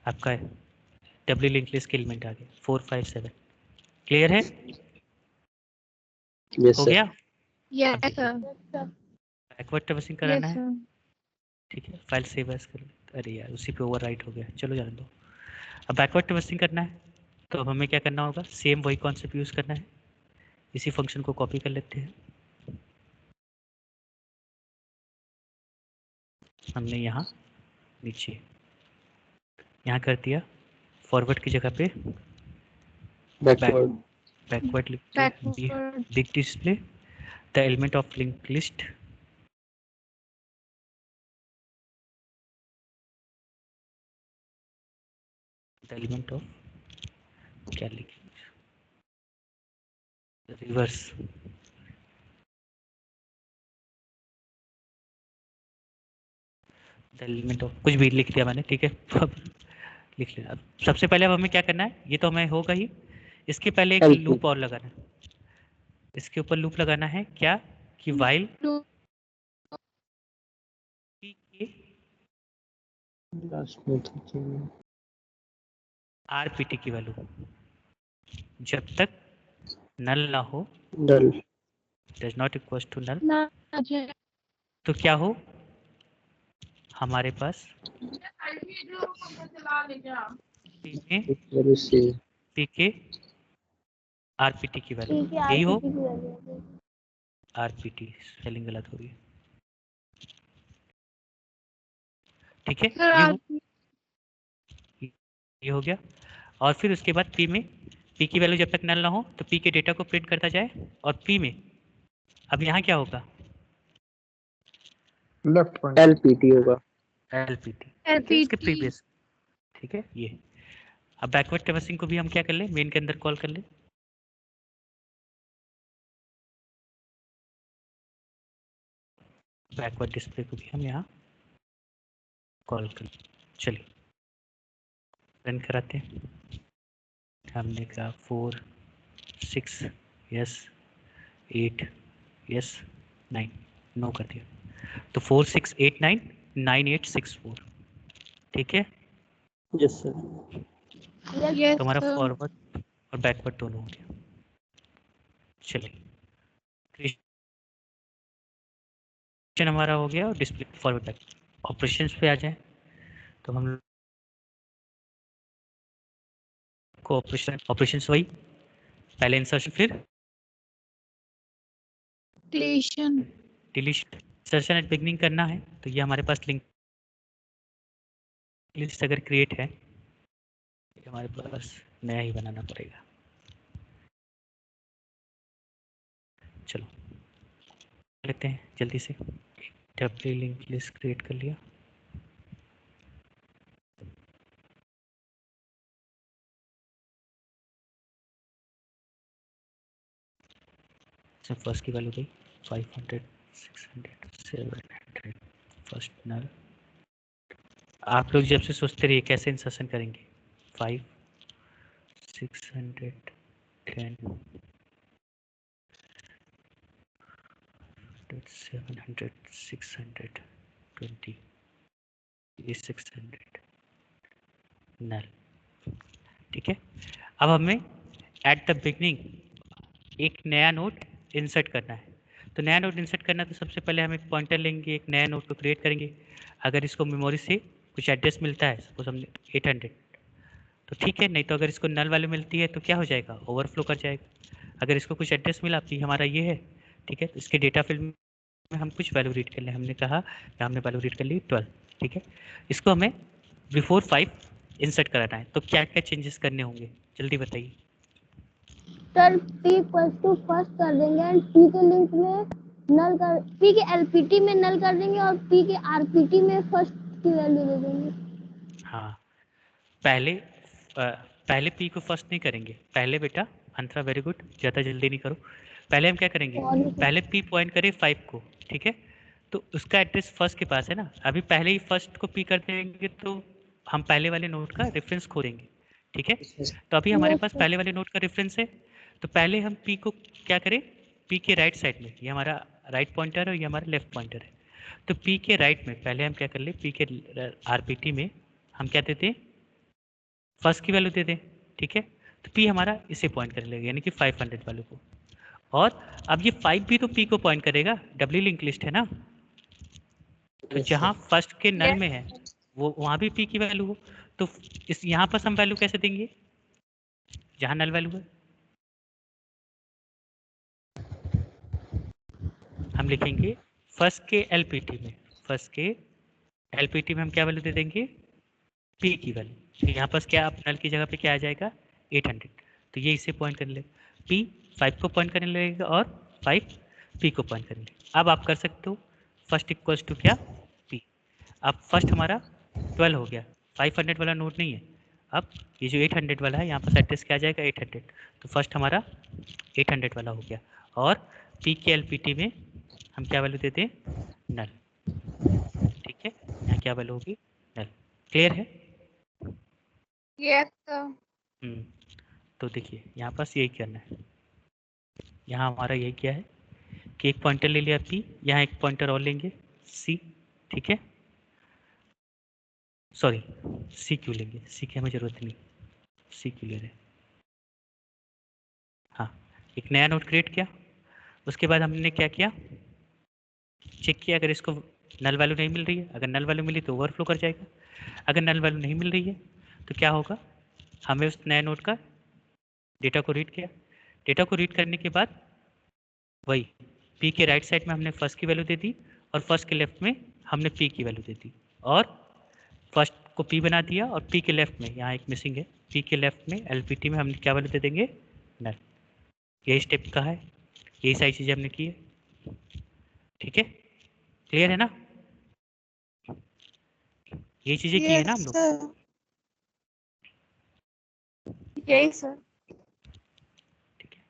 आपका डब्ल्यू लिंक लिस्ट के एलिमेंट आ गए 4 5 7। क्लियर है, यस हो सर। गया। Yes, अब देखिए sir. Yes sir. Backward traversing Yes, कराना है। sir. ठीक है, फाइल सेव एज कर, अरे यार उसी पे ओवरराइट हो गया, चलो जाने दो। अब बैकवर्ड ट्रैवर्सिंग करना है तो अब हमें क्या करना होगा, सेम वही कॉन्सेप्ट यूज़ करना है। इसी फंक्शन को कॉपी कर लेते हैं, हमने यहाँ नीचे यहाँ कर दिया, फॉरवर्ड की जगह पे बैकवर्ड। बैकवर्ड लिख के Backward. Big display the element of link list, the element of, क्या लिखे, रिवर्स द एलिमेंट ऑफ कुछ भी लिख दिया मैंने, ठीक है। अब लिख लेना। अब सबसे पहले अब हमें क्या करना है, ये तो हमें होगा ही, इसके पहले एक LP लूप और लगाना है, इसके ऊपर लूप लगाना है क्या, कि वाइल पी के लास्ट में खींचेंगे आरपीटी की वैल्यू जब तक नल ना हो, dull does not equal to null, ना अच्छा तो क्या हो हमारे पास पी में इक्वल से पी के आरपीटी की वैल्यू, ठीक है यही हो आरपीटी की वैल्यू आरपीटी, स्पेलिंग गलत हो रही है, ठीक है। ये हो गया। और फिर उसके बाद पी में पी की वैल्यू जब तक नल ना हो तो पी के डेटा को प्रिंट करता जाए, और पी में अब यहाँ क्या होगा, लेफ्ट पॉइंट LPT होगा। एलपीटी इसके प्रीवियस, ठीक है। ये अब बैकवर्ड ट्रेवर्सिंग को भी हम क्या कर ले, मेन के अंदर कॉल कर ले, बैकवर्ड डिस्प्ले को भी हम यहाँ कॉल कर ले। चलिए रन कराते हैं। हमने कहा 4 6 यस 8 यस 9 नो कर दिया, तो 4 6 8 9 9 8 6 4, ठीक है। Yes sir. यस तो हमारा फॉरवर्ड और बैकवर्ड दोनों हो गया। चलिए क्रिएशन हमारा हो गया और डिस्प्ले फॉरवर्ड बैक। ऑपरेशंस पे आ जाए तो हम को ऑपरेशंस वही, पहले इंसर्शन फिर deletion deletion. Insertion at beginning करना है तो ये हमारे पास लिंक लिस्ट अगर क्रिएट है, हमारे पास नया ही बनाना पड़ेगा। चलो लेते हैं जल्दी से, डब्ल्यू लिंक लिस्ट क्रिएट कर लिया। फर्स्ट की वैल्यू गई 500 600 700 फर्स्ट नल। आप लोग जब से सोचते रहिए कैसे इंसर्शन करेंगे, 5 600 10 700 600 20 ये 600 नल, ठीक है। अब हमें एट द बिगनिंग एक नया नोड इंसर्ट करना है। तो नया नोड इंसर्ट करना है तो सबसे पहले हम एक पॉइंटर लेंगे, एक नया नोड को क्रिएट करेंगे। अगर इसको मेमोरी से कुछ एड्रेस मिलता है, सपोज हमने 800, तो ठीक है, नहीं तो अगर इसको नल वैल्यू मिलती है तो क्या हो जाएगा, ओवरफ्लो कर जाएगा। अगर इसको कुछ एड्रेस मिला तो हमारा ये है, ठीक है, तो इसके डेटा फील्ड में हम कुछ वैल्यू रीड कर लें। हमने कहा कि हमने वैल्यू रीड कर ली 12, ठीक है। इसको हमें बिफोर 5 इंसर्ट कराना है, तो क्या क्या चेंजेस करने होंगे जल्दी बताइए। Sir P equal to first कर देंगे एंड पी के लिंक में नल कर, पी के एलपीटी में नल कर देंगे और पी के आरपीटी में फर्स्ट की वैल्यू दे देंगे। हाँ पहले पी को फर्स्ट नहीं करेंगे, पहले बेटा अंतरा वेरी गुड, ज़्यादा जल्दी नहीं करो। पहले हम क्या करेंगे, पहले पी पॉइंट करें 5 को, ठीक है, तो उसका एड्रेस फर्स्ट के पास है ना, अभी पहले ही फर्स्ट को पी कर देंगे तो हम पहले वाले नोड का रेफरेंस खो देंगे, ठीक है। तो अभी हमारे पास पहले वाले नोड का रेफरेंस है, तो पहले हम पी को क्या करें, पी के राइट साइड में, ये हमारा राइट पॉइंटर है, ये हमारा लेफ्ट पॉइंटर है, तो पी के राइट में पहले हम क्या कर ले, पी के आरपीटी में हम क्या देते हैं, फर्स्ट की वैल्यू दे दें, ठीक है। तो पी हमारा इसे पॉइंट कर लेगा, यानी कि 500 वैल्यू को। और अब ये 5 भी तो पी को पॉइंट करेगा, डब्ल्यू लिंक लिस्ट है ना, तो जहाँ फर्स्ट के नल में है वो वहाँ भी पी की वैल्यू हो, तो इस यहाँ पर हम वैल्यू कैसे देंगे, जहाँ नल वैल्यू है हम लिखेंगे फर्स्ट के एलपीटी में, फर्स्ट के एलपीटी में हम क्या वैल्यू दे देंगे, पी की वैल्यू। तो यहाँ पर क्या आप नल की जगह पे क्या आ जाएगा 800, तो ये इसे पॉइंट करने लगेगा, पी 5 को पॉइंट करने लगेगा और 5 पी को पॉइंट करने लगेगा। अब आप कर सकते हो फर्स्ट इक्वल्स टू क्या, पी। अब फर्स्ट हमारा 12 हो गया, 500 वाला नोट नहीं है। अब ये जो 800 वाला है यहाँ पर एड्रेस क्या आ जाएगा 800, तो फर्स्ट हमारा 800 वाला हो गया। और पी के एलपीटी में हम क्या वैल्यू देते हैं, नल, ठीक है। यहाँ क्या वैल्यू होगी, नल। क्लियर है? Yes sir. तो देखिए यहाँ पास यही करना है। यहाँ हमारा यही क्या है कि एक पॉइंटर ले लिया P, यहाँ एक पॉइंटर और लेंगे C, ठीक है, सॉरी C क्यों लेंगे, C की हमें जरूरत नहीं, C क्यों ले रहे हैं। हाँ, एक नया नोड क्रिएट किया, उसके बाद हमने क्या किया, चेक किया अगर इसको नल वैल्यू नहीं मिल रही है, अगर नल वैल्यू मिली तो ओवरफ्लो कर जाएगा, अगर नल वैल्यू नहीं मिल रही है तो क्या होगा, हमें उस नए नोड का डेटा को रीड किया, डेटा को रीड करने के बाद वही P के राइट साइड में हमने फर्स्ट की वैल्यू दे दी और फर्स्ट के लेफ्ट में हमने P की वैल्यू दे दी, और फर्स्ट को P बना दिया और P के लेफ्ट में, यहाँ एक मिसिंग है, P के लेफ्ट में LPT में हमने क्या वैल्यू दे देंगे, नल। यही स्टेप का है, यही सारी चीज़ें हमने की है, ठीक है, क्लियर है ना, ये चीज़ें की है ना हम लोग। सर, यही सर। ठीक है,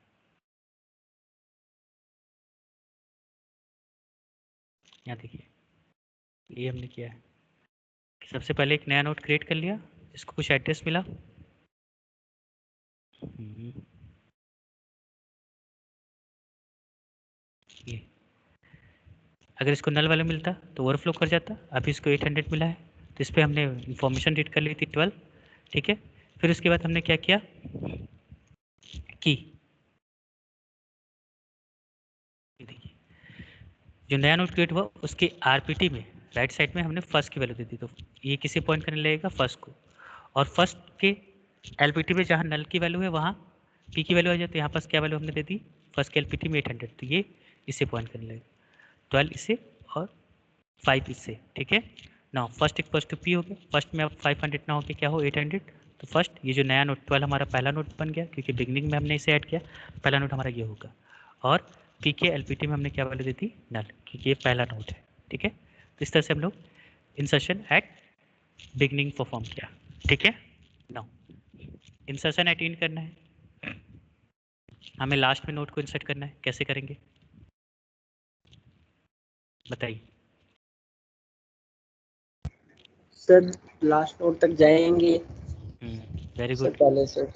यहाँ देखिए ये हमने किया है, सबसे पहले एक नया नोड क्रिएट कर लिया, इसको कुछ एड्रेस मिला, ये अगर इसको नल वाला मिलता तो ओवरफ्लो कर जाता, अभी इसको 800 मिला है तो इस पर हमने इंफॉर्मेशन रीड कर ली थी 12, ठीक है। फिर उसके बाद हमने क्या किया कि देखिए जो नया नोड क्रिएट हुआ उसके आरपीटी में राइट साइड में हमने फर्स्ट की वैल्यू दे दी, तो ये किसे पॉइंट करने लगेगा, फर्स्ट को, और फर्स्ट के एलपीटी में जहाँ नल की वैल्यू है वहाँ पी की वैल्यू आ जाती है, यहाँ पास क्या वैल्यू हमने दे दी फर्स्ट के एलपीटी में 800, तो ये इसे पॉइंट करने लगेगा, 12 इसे और 5 इससे, ठीक है ना। फर्स्ट इक्वल टू पी हो गया, फर्स्ट में अब 500 ना होकर क्या हो 800, तो फर्स्ट ये जो नया नोट 12 हमारा पहला नोट बन गया क्योंकि बिगनिंग में हमने इसे ऐड किया, पहला नोट हमारा ये होगा, और पी के एलपीटी में हमने क्या वैल्यू दी थी नल, क्योंकि ये पहला नोट है, ठीक है। तो इस तरह से हम लोग इंसर्शन एट बिगनिंग परफॉर्म किया, ठीक है। नाउ इंसर्शन एट इन करना है, हमें लास्ट में नोट को इंसर्ट करना है, कैसे करेंगे बताइए। सर लास्ट नोट तक जाएंगे वेरी सर गुड। पहले सर।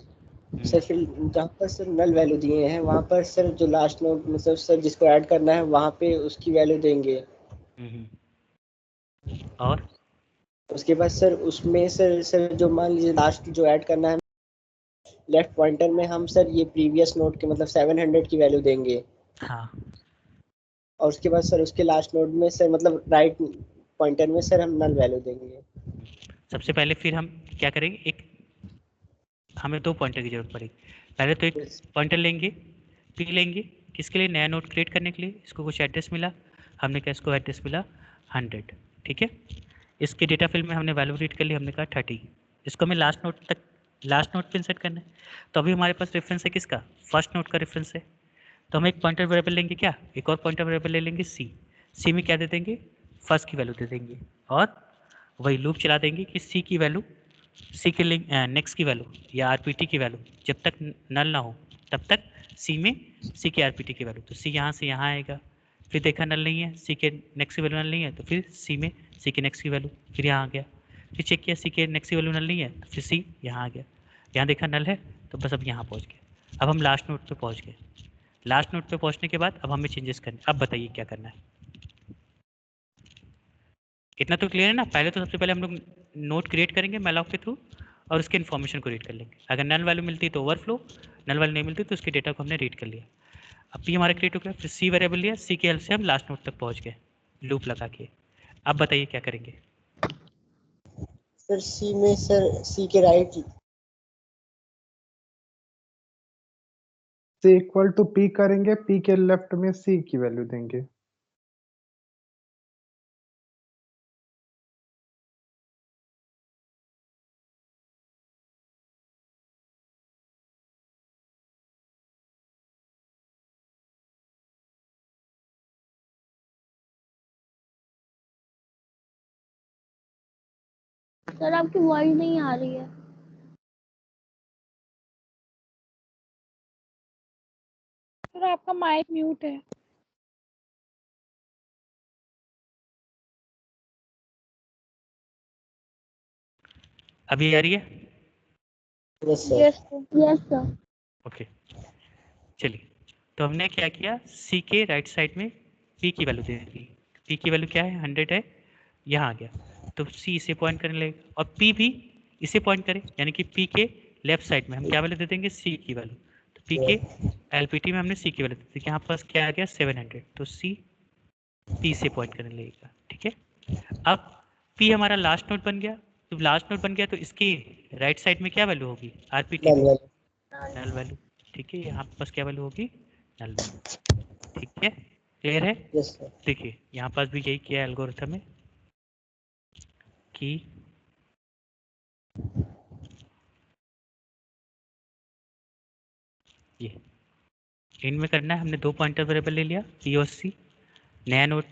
सर फिर जहाँ पर सर नल वैल्यू दिए हैं वहाँ पर सर जो लास्ट नोट मतलब सर जिसको ऐड करना है वहाँ पे उसकी वैल्यू देंगे, और उसके बाद सर उसमें सर जो मान लीजिए लास्ट जो ऐड करना है लेफ्ट पॉइंटर में हम सर ये प्रीवियस नोट के मतलब 700 की वैल्यू देंगे, हाँ और उसके बाद सर उसके लास्ट नोट में सर मतलब राइट पॉइंटर में सर हम नल वैल्यू देंगे। सबसे पहले फिर हम क्या करेंगे, एक हमें 2 पॉइंटर की जरूरत पड़ेगी, पहले तो एक पॉइंटर लेंगे पी लेंगे, किसके लिए, नया नोट क्रिएट करने के लिए, इसको कुछ एड्रेस मिला, हमने क्या इसको एड्रेस मिला 100, ठीक है। इसके डेटा फील्ड में हमने वैल्यू रीड कर ली, हमने कहा 30, इसको हमें लास्ट नोट तक, लास्ट नोट पे इंसर्ट करना है, तो अभी हमारे पास रेफरेंस है किसका, फर्स्ट नोट का रेफरेंस है, तो हम एक पॉइंटर वेरिएबल लेंगे, क्या एक और पॉइंटर वेरिएबल ले लेंगे सी में क्या दे देंगे फर्स्ट की वैल्यू दे देंगे, और वही लूप चला देंगे कि सी की वैल्यू, सी के लिंक नेक्स्ट की वैल्यू या आरपीटी की वैल्यू जब तक नल ना हो तब तक सी में सी के आरपीटी की वैल्यू, तो सी यहाँ से यहाँ आएगा, फिर देखा नल नहीं है, सी के नेक्स्ट की वैल्यू नल नहीं है तो फिर सी में सी के नेक्स्ट की वैल्यू, फिर यहाँ आ गया, फिर चेक किया सी के नेक्स्ट की वैल्यू नल नहीं है तो फिर सी यहाँ आ गया, यहाँ देखा नल है तो बस अब यहाँ पहुँच गए, अब हम लास्ट नोट पे पहुँच गए, लास्ट नोट पे पहुँचने के बाद अब हमें चेंजेस करने, अब बताइए क्या करना है, इतना तो क्लियर है ना। पहले तो सबसे पहले हम लोग नोट क्रिएट करेंगे मैलॉक के थ्रू और उसके इन्फॉर्मेशन को रीड कर लेंगे, अगर नल वैल्यू मिलती तो ओवरफ्लो, नल वैल्यू नहीं मिलती तो उसके डेटा को हमने रीड कर लिया, अब पी हमारा क्रिएट हो गया, फिर सी वेरिएबल लिया, सी की हेल्प से हम लास्ट नोट तक पहुंच गए लूप लगा के, अब बताइए क्या करेंगे। सर सी में सर सी के right C equal to P करेंगे, पी के लेफ्ट में सी की वैल्यू देंगे। सर आपकी वॉइस नहीं आ रही है। सर आपका माइक म्यूट है। अभी आ रही है? Yes sir. Yes sir. Yes sir. Okay, चलिए। तो हमने क्या किया, सी के राइट साइड में पी की वैल्यू दे दी। पी की वैल्यू क्या है, 100 है, यहाँ आ गया। तो सी इसे पॉइंट करने लगेगा और पी भी इसे पॉइंट करे, यानी कि पी के लेफ्ट साइड में हम क्या वैल्यू दे देंगे, सी की वैल्यू। तो पी के एलपीटी में हमने सी की वैल्यू दी थी, यहाँ पास क्या आ गया 700, तो सी पी से पॉइंट करने लगेगा। ठीक है, अब पी हमारा लास्ट नोड बन गया। तो लास्ट नोड बन गया तो इसकी राइट साइड में क्या वैल्यू होगी, आरपीटी में नल वैल्यू। ठीक है, यहाँ पास क्या वैल्यू होगी, नल वैल्यू। ठीक है, क्लियर है? Yes sir. देखिए यहाँ पास भी यही किया एल्गोरिथम में कि ये इनमें करना है, हमने दो पॉइंटर वेरिएबल ले लिया पी और सी, नया नोड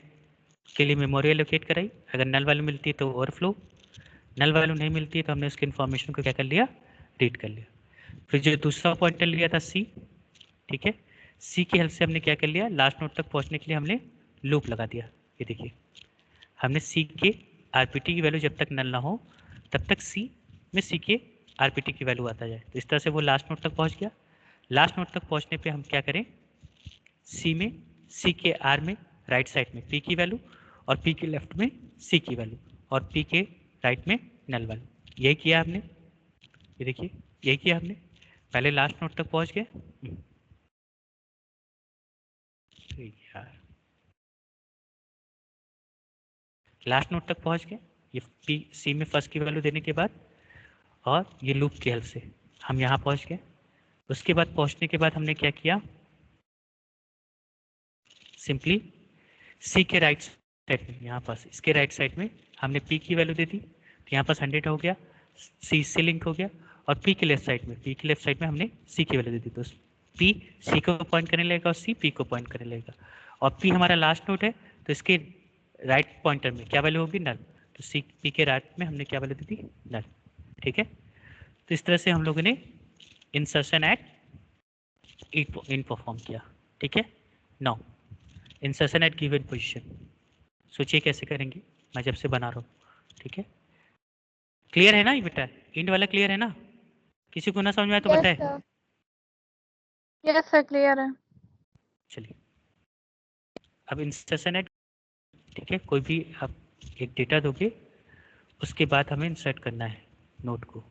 के लिए मेमोरी एलोकेट कराई, अगर नल वैल्यू मिलती है तो ओवरफ्लो, नल वैल्यू नहीं मिलती है तो हमने उसकी इन्फॉर्मेशन को क्या कर लिया, रीड कर लिया। फिर जो दूसरा पॉइंटर लिया था सी, ठीक है, सी की हेल्प से हमने क्या कर लिया, लास्ट नोड तक पहुंचने के लिए हमने लूप लगा दिया। ये देखिए, हमने सी के आरपीटी की वैल्यू जब तक नल ना हो तब तक सी में सी के आरपीटी की वैल्यू आता जाए। तो इस तरह से वो लास्ट नोड तक पहुंच गया। लास्ट नोड तक पहुंचने पे हम क्या करें, सी में सी के आर में राइट साइड में पी की वैल्यू और पी के लेफ्ट में सी की वैल्यू और पी के राइट में नल वैल्यू। यही किया हमने, ये देखिए यही किया हमने, पहले लास्ट नोड तक पहुंच गए। यार लास्ट नोड तक पहुंच गए, ये पी सी में फर्स्ट की वैल्यू देने के बाद, और ये लूप की हेल्प से हम यहाँ पहुंच गए। उसके बाद पहुंचने के बाद हमने क्या किया, सिंपली सी के राइट साइड में, यहाँ पास इसके राइट साइड में हमने पी की वैल्यू दे दी, तो यहाँ पास 100 हो गया, सी से लिंक हो गया। और पी के लेफ्ट साइड में, पी के लेफ्ट साइड में हमने सी की वैल्यू दे दी, तो पी सी को पॉइंट करने लगेगा और सी पी को पॉइंट करने लगेगा। और पी हमारा लास्ट नोड है, तो इसके राइट पॉइंटर में क्या वैल्यू होगी, नल। तो सी पी के राइट में हमने क्या वैल्यू दी थी, नल। ठीक है, तो इस तरह से हम लोगों ने इंसर्शन एट इन परफॉर्म किया। ठीक है, now insertion at given position, सोचिए कैसे करेंगे, मैं जब से बना रहा हूँ। ठीक है, क्लियर है ना ये बेटा, इंड वाला क्लियर है ना? किसी को ना समझ में आए तो यस बताए। सर। यस सर, क्लियर है। चलिए, अब इंसर्शन एट, ठीक है, कोई भी आप एक डेटा दोगे, उसके बाद हमें इंसर्ट करना है नोट को।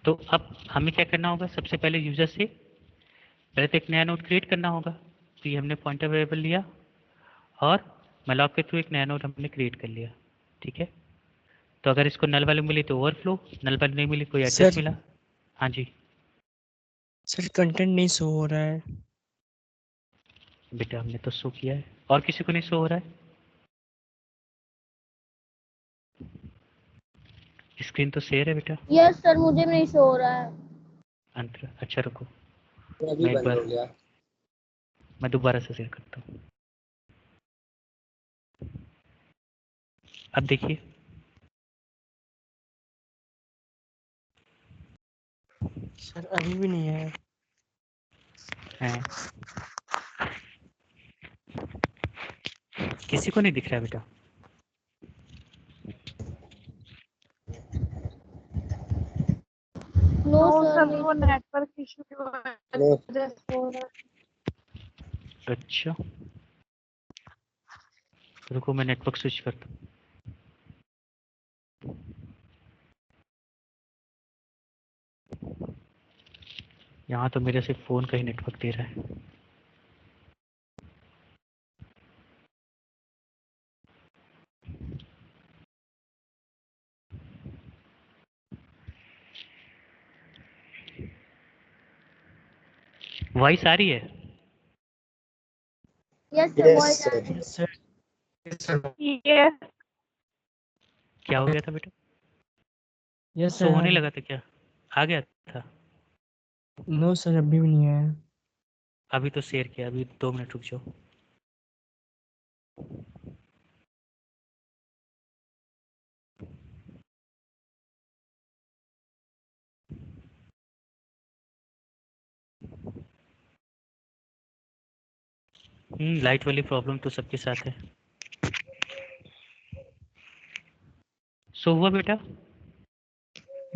तो अब हमें क्या करना होगा, सबसे पहले यूजर से पहले तो एक नया नोट क्रिएट करना होगा। तो ये हमने पॉइंटर वेरिएबल लिया और malloc के थ्रू एक नया नोट हमने क्रिएट कर लिया। ठीक है, तो अगर इसको नल वैल्यू मिली तो ओवरफ्लो, नल वैल्यू नहीं मिली कोई एड्रेस सर मिला। हाँ जी सर कंटेंट नहीं शो हो रहा है। बेटा, हमने तो शो किया है, और किसी को नहीं शो हो रहा है? स्क्रीन तो शेयर है बेटा। यस सर, मुझे नहीं शो हो रहा है। अंतर, अच्छा रुको, अभी मैं एक बंद हो बार, गया। मैं दोबारा से शेयर करता हूँ। अब देखिए, सर अभी भी नहीं है। हैं, किसी को नहीं दिख रहा है बेटा? नो नो सर, सर, नहीं वो शो। नेटवर्क इशू की नो वजह से हो रहा है। अच्छा रुको, मैं नेटवर्क स्विच करता हूँ। यहाँ तो मेरे से फ़ोन का ही नेटवर्क दे रहा है। वॉइस आ रही है? यस सर, यस वॉइस आ सर। रही है। Yes sir. Yes sir. Yes क्या हो गया था बेटा, यस शो सर होने लगा था क्या, आ गया था? नो सर अभी भी नहीं है। अभी तो शेयर किया, अभी 2 मिनट रुक जाओ। लाइट वाली प्रॉब्लम तो सबके साथ है। सो हुआ बेटा?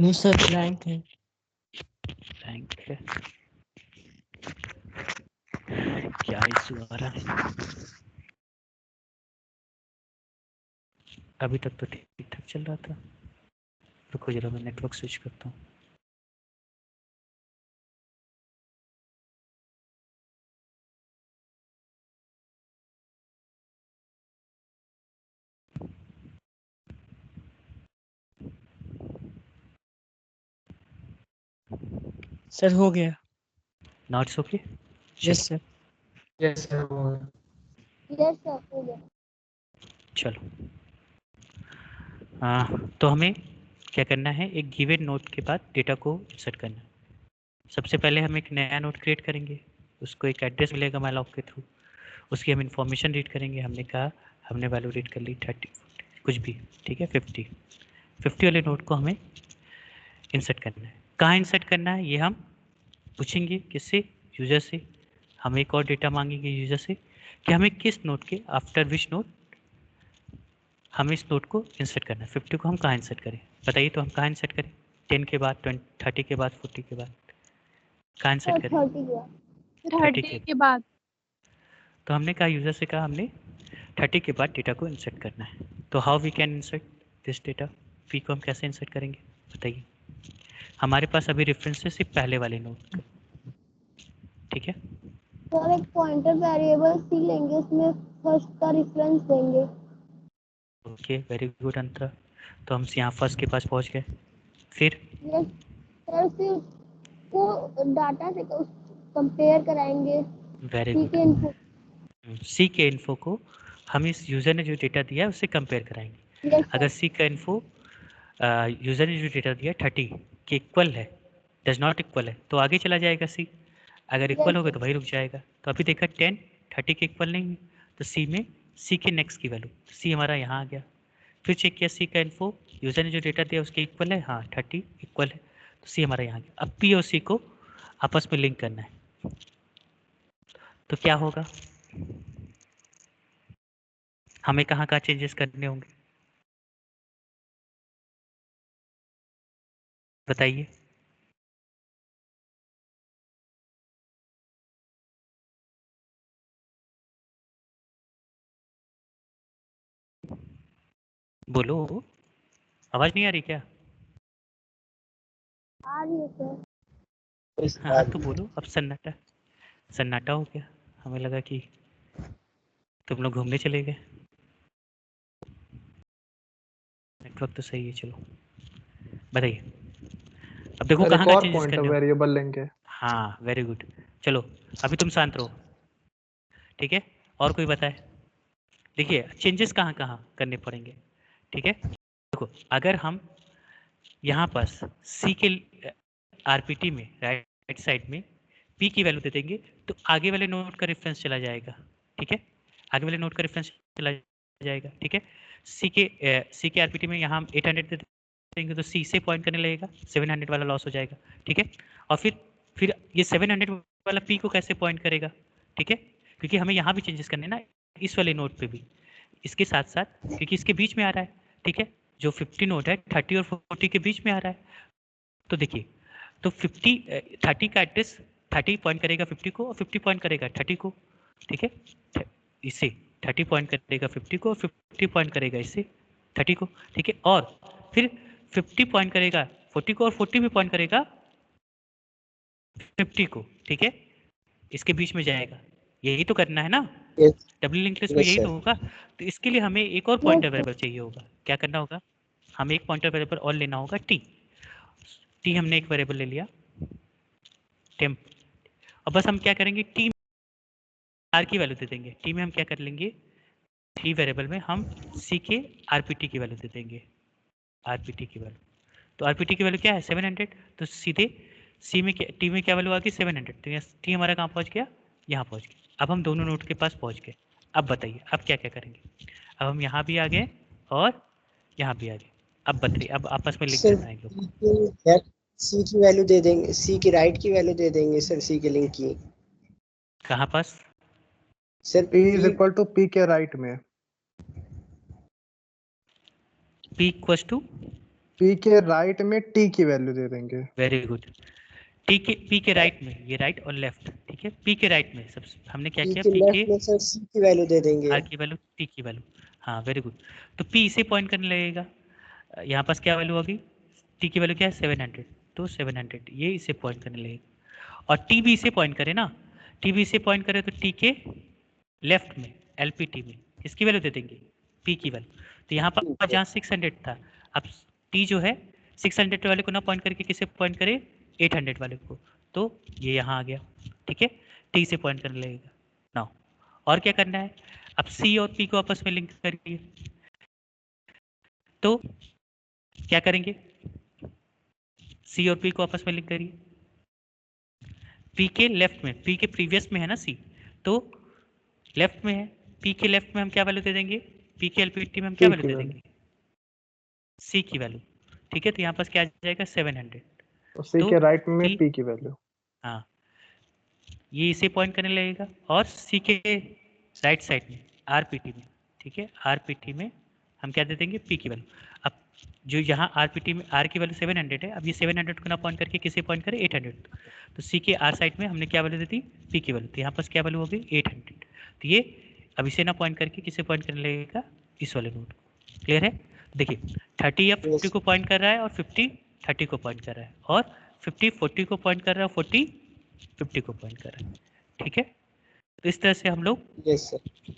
नहीं सर, ब्लैंक है। थैंक है। क्या इशू आ रहा है? अभी तक तो ठीक ठाक चल रहा था। रुको जरा, मैं नेटवर्क स्विच करता हूँ। सर हो गया। Notes okay? Yes sir. Yes sir हो गया। यस सर हो गया। चलो, तो हमें क्या करना है, एक गिवन नोड के बाद डेटा को इंसर्ट करना है। सबसे पहले हम एक नया नोड क्रिएट करेंगे, उसको एक एड्रेस मिलेगा मैलॉक के थ्रू, उसकी हम इंफॉर्मेशन रीड करेंगे। हमने कहा हमने वैल्यू रीड कर ली 30 40 कुछ भी, ठीक है। 50 वाले नोड को हमें इंसर्ट करना है। कहाँ इंसर्ट करना है ये हम पूछेंगे, किससे? यूजर से। हम एक और डेटा मांगेंगे यूजर से कि हमें किस नोड के आफ्टर विच नोड हमें इस नोड को इंसर्ट करना है। 50 को हम कहाँ इंसर्ट करें बताइए, तो हम कहाँ इंसर्ट करें? 10 के बाद, 30 के बाद, 40 के बाद, कहाँ इंसर्ट सर करें? 30 गया। 30 30 के के बाद। तो हमने कहा यूजर से कहा हमने 30 के बाद डेटा को इंसर्ट करना है। तो how we can insert this data? P को हम कैसे इंसर्ट करेंगे बताइए? हमारे पास अभी रेफरेंस है सिर्फ पहले वाले नोड का, ठीक है। सर एक पॉइंटर वेरिएबल सी लेंगे, उसमें फर्स्ट का रेफरेंस देंगे। ओके, वेरी गुड अंतरा। तो हम यहाँ फर्स्ट के पास पहुँच गए। फिर यस सर, फिर को डाटा से कंपेयर कराएंगे वेरी सी गुड। के इनपुट। सी के इन्फो को हम इस यूज़र ने जो डेटा दिया है उससे कंपेयर कराएंगे। यस अगर सर। सी का इन्फो यूज़र ने जो डेटा दिया 30 के इक्वल है, डज नॉट इक्वल है, तो आगे चला जाएगा सी। अगर यस इक्वल होगा सर। तो वही रुक जाएगा। तो अभी देखा 10 30 के इक्वल नहीं है, तो सी में सी के नेक्स्ट की वैल्यू, सी हमारा यहाँ आ गया। फिर चेक किया सी का इन्फो यूज़र ने जो डेटा दिया उसके इक्वल है, हाँ 30 इक्वल है, तो सी हमारा यहाँ आ गया। अब पी और सी को आपस में लिंक करना है, तो क्या होगा? हमें कहाँ कहाँ चेंजेस करने होंगे बताइए? बोलो, आवाज नहीं आ रही क्या? आ रही है सर। हाँ हाँ, तो बोलो। अब सन्नाटा सन्नाटा हो गया, हमें लगा कि तुम लोग घूमने चले गए। नेटवर्क तो सही है, चलो बताइए। अब देखो सर कहाँ एक कहाँ और चेंजेस पॉइंटर करने हो। वेरिएबल लेंगे। हाँ वेरी गुड। चलो अभी तुम शांत रहो, ठीक है। और कोई बताए? देखिए चेंजेस कहाँ कहाँ करने पड़ेंगे, ठीक है। देखो अगर हम यहाँ पास सी के आरपीटी में राइट साइड में पी की वैल्यू दे देंगे तो आगे वाले नोड का रेफरेंस चला जाएगा, ठीक है। आगे वाले नोड का रेफरेंस चला जाएगा, ठीक है। सी के आरपीटी में यहाँ हम 800 दे देंगे तो सी से पॉइंट करने लगेगा, 700 वाला लॉस हो जाएगा, ठीक है। और फिर ये 700 वाला पी को कैसे पॉइंट करेगा, ठीक है, क्योंकि हमें यहाँ भी चेंजेस करने ना, इस वाले नोड पे भी, इसके साथ साथ, क्योंकि इसके बीच में आ रहा है, ठीक है। जो 50 नोड है 30 और 40 के बीच में आ रहा है, तो देखिए, तो 30 का एड्रेस 30 पॉइंट करेगा 50 को और 50 पॉइंट करेगा 30 को, ठीक है। इसे 30 पॉइंट करेगा 50 को और 50 पॉइंट करेगा इससे 30 को, ठीक है। और फिर 50 पॉइंट करेगा 40 को और 40 भी पॉइंट करेगा 50 को, ठीक है। इसके बीच में जाएगा, यही तो करना है ना। डबल लिंक लिस्ट में यही तो होगा। तो इसके लिए हमें एक और पॉइंटर वेरिएबल चाहिए होगा। क्या करना होगा? हमें एक पॉइंटर वेरिएबल और लेना होगा टी हमने एक वेरिएबल ले लिया टेम्प। और बस हम क्या करेंगे, टी आर की वैल्यू दे देंगे। टी में हम क्या कर लेंगे, टी वेरिएबल में हम सी के आरपीटी की वैल्यू दे देंगे, आरपीटी की वैल्यू। तो आरपीटी की वैल्यू क्या है 700, तो सीधे सी में क्या, टी में क्या वैल्यू आ गई 700, तो टी हमारा कहाँ पहुँच गया, यहाँ पहुँच गया। अब हम दोनों नोड के पास पहुँच गए। अब बताइए अब क्या क्या करेंगे? अब हम यहाँ भी आ गए और यहाँ भी आ गए। अब बताइए, अब आपस में लिंक करना है इन लोग को। सी की वैल्यू दे देंगे, सी की राइट की वैल्यू दे देंगे सर, सी के लिंक की। कहाँ pass? Sir P is equal to P के राइट में, P इक्वल्स टू, P के राइट में T की वैल्यू दे देंगे। वेरी गुड, P के राइट में, ये राइट और लेफ्ट, ठीक है। P के राइट में सब हमने क्या P किया, के P के लेफ्ट में सर C की वैल्यू दे देंगे। R की वैल्यू, T की वैल्यू, हाँ वेरी गुड। तो P इसे पॉइंट करने लगेगा, यहाँ पास क्या वैल्यू होगी, T की वैल्यू क्या है 700, तो 700 ये इसे पॉइंट करने लगेगा। और T भी इसे पॉइंट करे ना, T भी इसे पॉइंट करे तो T के लेफ्ट में LPT में इसकी वैल्यू दे देंगे, P की वैल्यू। तो यहाँ पर जहाँ 600 था, अब T जो है 600 वाले को ना पॉइंट करके किसे पॉइंट करे, 800 वाले को, तो ये यहाँ आ गया, ठीक है। T से पॉइंट करने लगेगा। नाउ और क्या करना है, अब C और P को आपस में लिंक करिए, तो क्या करेंगे, C और P को आपस में लिंक करिए, P के लेफ्ट में, P के प्रीवियस में है ना C, तो लेफ्ट में है, P के लेफ्ट में हम क्या वैल्यू दे देंगे, P के LPT में हम क्या P वैल्यू की दे देंगे, C की वैल्यू, ठीक है। तो यहाँ पास क्या आ जाएगा 700, तो C तो के राइट में P, P की वैल्यू, हाँ ये इसे पॉइंट करने लगेगा, और C के राइट साइड में RPT में, ठीक है, RPT में हम क्या दे देंगे, P की वैल्यू। अब जो यहाँ RPT में R की वैल्यू 700 है, अब ये 700 को ना पॉइंट करके किसे पॉइंट करें, 800, तो C के R साइड में हमने क्या वैल्यू दी थी, P की वैल्यू, तो यहाँ पास क्या वैल्यू हो गई 800, तो ये अब इसे ना पॉइंट करके किसे पॉइंट करने लगेगा, इस वाले नोड को। क्लियर है, देखिए 30 या 50 को पॉइंट कर रहा है, और 50 30 को पॉइंट कर रहा है, और 50 40 को पॉइंट कर रहा है, 40 50 को पॉइंट कर रहा है, ठीक है। तो इस तरह से हम लोग yes sir,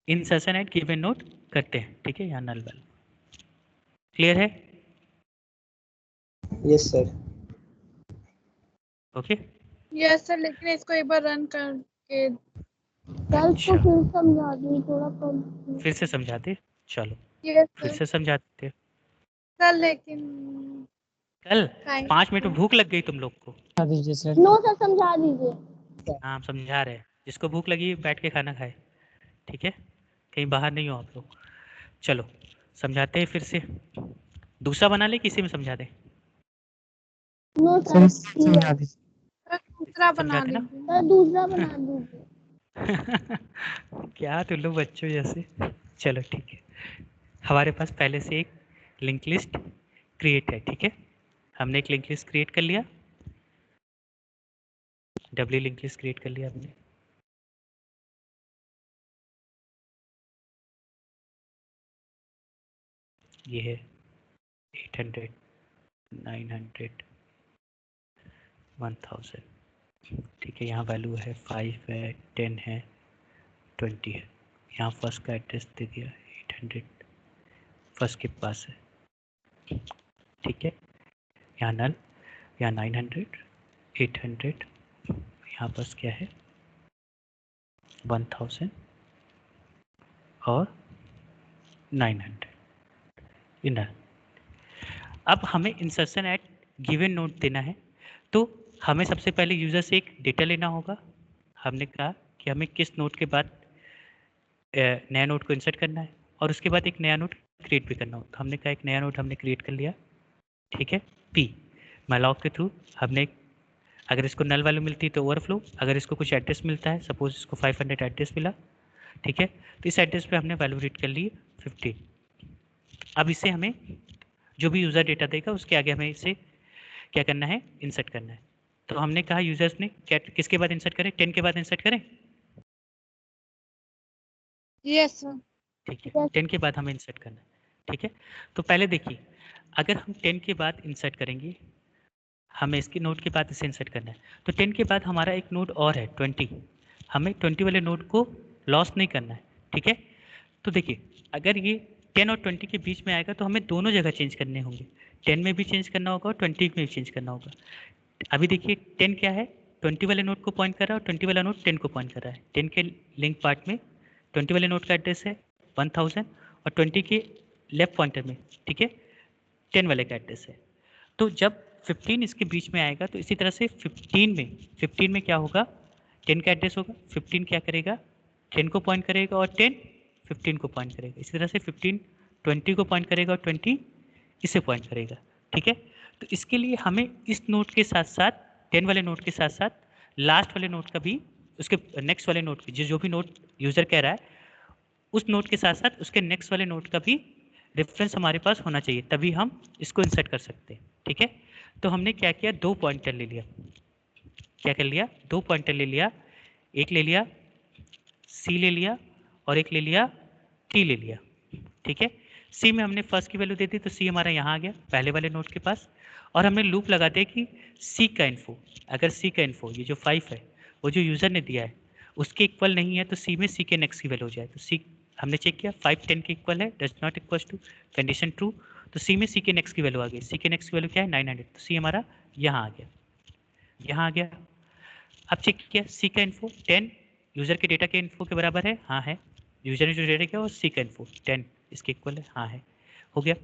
insertion at given node करते हैं, ठीक है। यहाँ नल वैल्यू क्लियर है, yes sir. Okay. Yes sir, लेकिन इसको एक बार रन करके सर इसको अच्छा, फिर समझा दी थोड़ा कम। फिर से समझाते, चलो यस फिर सर। से समझाते। सर लेकिन कल टाइम 5 मिनट में भूख लग गई तुम लोग को, बता दीजिए सर। नो सर समझा दीजिए। हाँ हम समझा रहे हैं, जिसको भूख लगी बैठ के खाना खाए, ठीक है, कहीं बाहर नहीं हो आप लोग। चलो समझाते हैं फिर से, दूसरा बना ले, किसी में समझा दें, नो सर सर ठीक समझा है। दीजिए। सर दूसरा बना समझाते ना। दीजिए। सर दूसरा बना दीजिए। क्या तुम लोग बच्चों जैसे, चलो ठीक है। हमारे पास पहले से एक लिंक लिस्ट क्रिएट है, ठीक है, हमने एक लिंक लिस्ट क्रिएट कर लिया, डब्ल्यू लिंक लिस्ट क्रिएट कर लिया हमने। ये है 800 900 1000, ठीक है। यहाँ वैल्यू है 5 है, 10 है, 20 है। यहाँ फर्स्ट का एड्रेस दे दिया 800, फर्स्ट के पास है, ठीक है। यहाँ नल, यहाँ 900 800, यहाँ पास क्या है 1000 और 900 इनर। अब हमें इंसर्शन एट गिवन नोड देना है, तो हमें सबसे पहले यूज़र से एक डेटा लेना होगा। हमने कहा कि हमें किस नोड के बाद नया नोड को इंसर्ट करना है, और उसके बाद एक नया नोड क्रिएट भी करना हो। तो हमने कहा एक नया नोड हमने क्रिएट कर लिया, ठीक है। पी मैलॉक के थ्रू हमने, अगर इसको नल वैल्यू मिलती है तो ओवरफ्लो, अगर इसको कुछ एड्रेस मिलता है, सपोज इसको 500 एड्रेस मिला, ठीक है, तो इस एड्रेस पे हमने वैल्यू रीड कर ली 15। अब इसे हमें जो भी यूज़र डेटा देगा उसके आगे हमें इसे क्या करना है, इंसर्ट करना है। तो हमने कहा यूजर्स ने क्या, किसके बाद इंसर्ट करें, 10 के बाद इंसर्ट करें, यस सर। ठीक है, 10 के बाद हमें इंसर्ट करना है, ठीक है। तो पहले देखिए, अगर हम 10 के बाद इंसर्ट करेंगे, हमें इसके नोड के बाद इसे इंसर्ट करना है, तो 10 के बाद हमारा एक नोड और है 20, हमें 20 वाले नोड को लॉस नहीं करना है, ठीक है। तो देखिए, अगर ये 10 और 20 के बीच में आएगा तो हमें दोनों जगह चेंज करने होंगे, 10 में भी चेंज करना होगा और 20 में भी चेंज करना होगा। अभी देखिए 10 क्या है, 20 वाले नोड को पॉइंट कर रहा है, और 20 वाला नोड 10 को पॉइंट कर रहा है। 10 के लिंक पार्ट में 20 वाले नोड का एड्रेस है 1000, और 20 के लेफ्ट पॉइंटर में, ठीक है, 10 वाले का एड्रेस है। तो जब 15 इसके बीच में आएगा तो इसी तरह से 15 में क्या होगा, 10 का एड्रेस होगा, 15 क्या करेगा, 10 को पॉइंट करेगा, और 10 15 को पॉइंट करेगा। इसी तरह से 15 20 को पॉइंट करेगा, और 20 इसे पॉइंट करेगा, ठीक है। तो इसके लिए हमें इस नोड के साथ साथ 10 वाले नोड के साथ साथ लास्ट वाले नोड का भी उसके नेक्स्ट वाले नोट की जो भी नोट यूजर कह रहा है उस नोट के साथ साथ उसके नेक्स्ट वाले नोट का भी रेफरेंस हमारे पास होना चाहिए, तभी हम इसको इंसर्ट कर सकते हैं। ठीक है, तो हमने क्या किया, 2 पॉइंटर ले लिया। क्या कर लिया, 2 पॉइंटर ले लिया, एक ले लिया सी ले लिया और एक ले लिया टी ले लिया। ठीक है, सी में हमने फर्स्ट की वैल्यू दे दी तो सी हमारा यहाँ आ गया पहले वाले नोट के पास, और हमने लूप लगा दिया कि सी का इन्फो, अगर सी का इन्फो ये जो 5 है वो जो यूजर ने दिया है उसके इक्वल नहीं है तो सी में सी के नेक्स्ट की वैल्यू हो जाए। तो सी हमने चेक किया 5 10 के इक्वल है, does not equal to, condition true, तो सी में सी के नेक्स्ट की वैल्यू आ गई। सी के नेक्स्ट की वैल्यू क्या है 900, तो सी हमारा यहाँ आ गया, यहाँ आ गया। अब चेक किया सी का इन्फो 10 यूजर के डेटा के इन्फो के बराबर है, हाँ है। यूजर ने जो डेटा किया वो सी का इन्फो 10 इसके इक्वल है, हाँ है, हो गया।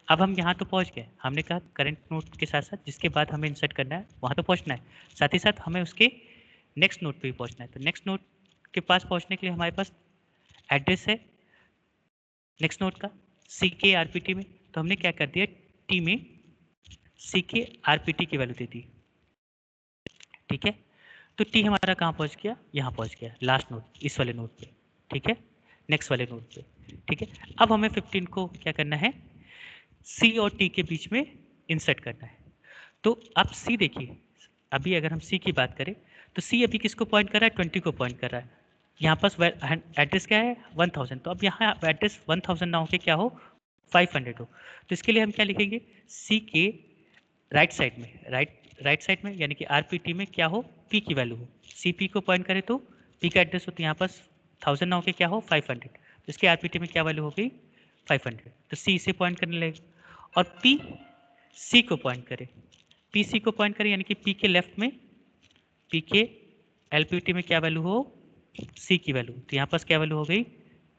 अब हम यहाँ तो पहुँच गए, हमने कहा करंट नोट के साथ साथ जिसके बाद हमें इंसर्ट करना है वहाँ तो पहुँचना है, साथ ही साथ हमें उसके नेक्स्ट नोट पे भी पहुँचना है। तो नेक्स्ट नोट के पास पहुँचने के लिए हमारे पास एड्रेस है नेक्स्ट नोट का सी के आरपीटी में, तो हमने क्या कर दिया टी में सी के आरपीटी की वैल्यू दे दी। ठीक है, तो टी हमारा कहाँ पहुँच गया, यहाँ पहुँच गया लास्ट नोट, इस वाले नोट पे। ठीक है, नेक्स्ट वाले नोट पे। ठीक है, अब हमें 15 को क्या करना है, सी और टी के बीच में इंसर्ट करना है। तो अब सी देखिए, अभी अगर हम सी की बात करें तो सी अभी किसको पॉइंट कर रहा है, 20 को पॉइंट कर रहा है। यहाँ पास एड्रेस क्या है 1000, तो अब यहाँ एड्रेस 1000 ना होके क्या हो 500 हो। तो इसके लिए हम क्या लिखेंगे, सी के राइट साइड में, राइट साइड में यानी कि आरपीटी में क्या हो, पी की वैल्यू हो। सी पी को पॉइंट करे तो पी का एड्रेस हो, तो यहाँ पास 1000 ना होके क्या हो 500, तो इसके आरपीटी में क्या वैल्यू हो गई 500, तो सी इसे पॉइंट करने लगेगा। और पी सी को पॉइंट करे, पी सी को पॉइंट करे यानी कि पी के लेफ्ट में पी के एलपीटी में क्या वैल्यू हो सी की वैल्यू, तो यहाँ पास क्या वैल्यू हो गई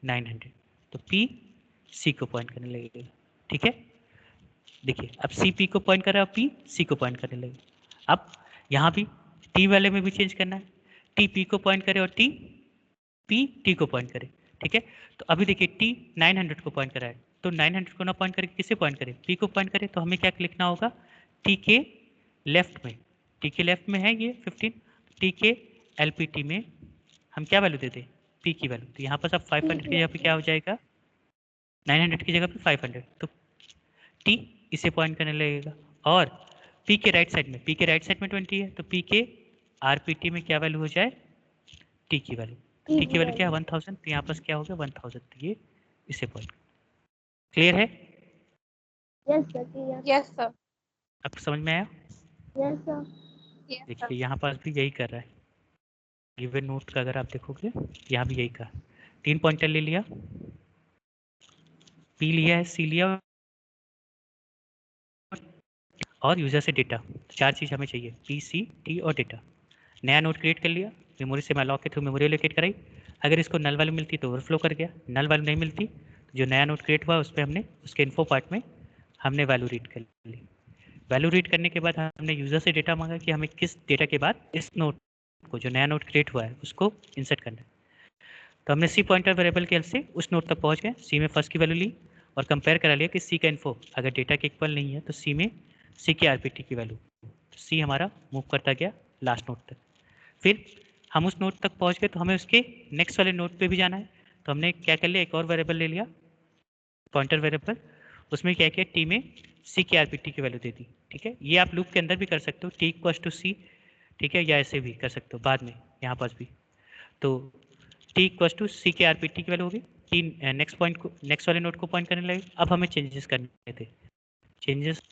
900, तो पी सी को पॉइंट करने लगेगा। ठीक है, देखिए अब सी पी को पॉइंट कर रहा है, पी सी को पॉइंट करने लगेगा। अब यहाँ भी टी वाले में भी चेंज करना है, टी पी को पॉइंट करे और टी पी टी को पॉइंट करे। ठीक है, तो अभी देखिए टी 900 को पॉइंट कर रहा है, तो 900 को ना पॉइंट करके किसे पॉइंट करे, पी को पॉइंट करे, तो हमें क्या लिखना होगा, टी के लेफ्ट में, टी के लेफ्ट में है ये 15, टी के एलपीटी में हम क्या वैल्यू देते, पी की वैल्यू, तो यहाँ पर सब 500 की जगह पे क्या हो जाएगा 900 की जगह पे 500, तो टी इसे पॉइंट करने लगेगा। और पी के राइट साइड में, पी के राइट साइड में 20 है, तो पी के आरपीटी में क्या वैल्यू हो जाए टी की वैल्यू, टी की वैल्यू क्या है 1000, तो यहाँ पर क्या हो गया 1000, तो ये इसे पॉइंट। क्लियर है, yes sir, clear. Yes sir, अब समझ में आया। Yes sir. यस सर, देखिए यहाँ पास भी यही कर रहा है, गिवन नोट का अगर आप देखोगे यहाँ भी यही कहा, 3 पॉइंटर ले लिया, पी लिया है, सी लिया और यूजर से डेटा, 4 चीज़ हमें चाहिए, पी सी टी और डेटा। नया नोट क्रिएट कर लिया, मेमोरी से मैलॉक के थ्रू मेमोरी लोकेट कराई, अगर इसको नल वैल्यू मिलती तो ओवरफ्लो कर गया, नल वैल्यू नहीं मिलती तो जो नया नोट क्रिएट हुआ उस पर हमने उसके इन्फो पार्ट में हमने वैल्यू रीड कर ली। वैल्यू रीड करने के बाद हमने यूजर से डेटा मांगा कि हमें किस डेटा के बाद इस नोट को जो नया नोट क्रिएट हुआ है उसको इंसर्ट करना है। तो हमने सी पॉइंटर वेरिएबल के हेल्प से उस नोट तक पहुंच गए, सी में फर्स्ट की वैल्यू ली और कंपेयर करा लिया कि सी का इन्फो अगर डेटा के इक्वल नहीं है तो सी में सी के आरपीटी की वैल्यू, तो सी हमारा मूव करता गया लास्ट नोट तक। फिर हम उस नोट तक पहुंच गए तो हमें उसके नेक्स्ट वाले नोट पे भी जाना है, तो हमने क्या कर लिया, एक और वेरिएबल ले लिया पॉइंटर वेरिएबल, उसमें क्या किया टी में सी के आरपीटी की वैल्यू दे दी। ठीक है, ये आप लूप के अंदर भी कर सकते हो, टी इक्वल टू सी, ठीक है, या ऐसे भी कर सकते हो बाद में यहाँ पास भी। तो टी इक्वल टू सी के आरपीटी की वैल्यू होगी, टी नेक्स्ट पॉइंट को नेक्स्ट वाले नोट को पॉइंट करने लगे। अब हमें चेंजेस करने थे, चेंजेस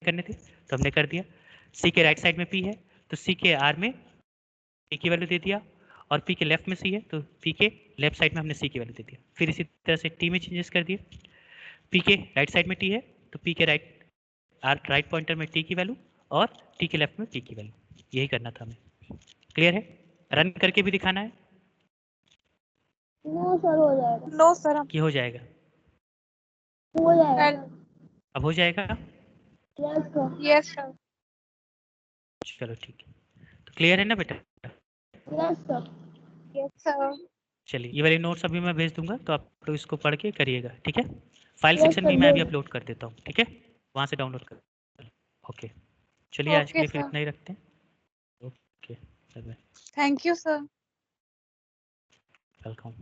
करने थे तो हमने कर दिया, सी के राइट साइड में पी है तो सी के आर में पी की वैल्यू दे दिया, और पी के लेफ्ट में सी है तो पी के लेफ्ट साइड में हमने सी की वैल्यू दे दिया। फिर इसी तरह से टी में चेंजेस कर दिए, पी के राइट साइड में टी है तो पी के राइट पॉइंटर में टी की वैल्यू और टी के लेफ्ट में पी की वैल्यू, यही करना था हमें। क्लियर है, रन करके भी दिखाना है नो सर, हो जाएगा। नो सर, कि हो जाएगा, हो जाएगा सर। अब हो जाएगा, यस सर। यस सर, चलो ठीक है, तो क्लियर है ना बेटा। Yes sir. यस सर, चलिए ये वाली नोट्स अभी मैं भेज दूंगा तो आप लोग इसको पढ़ के करिएगा, ठीक है। फाइल Yes, सेक्शन sir, भी मैं अभी भेज- अपलोड कर देता हूँ, ठीक है, वहाँ से डाउनलोड कर। ओके, चलिए आज के ओके लिए फिर सर। इतना ही रखते हैं। ओके। मतलब है। Thank you, sir. वेलकम।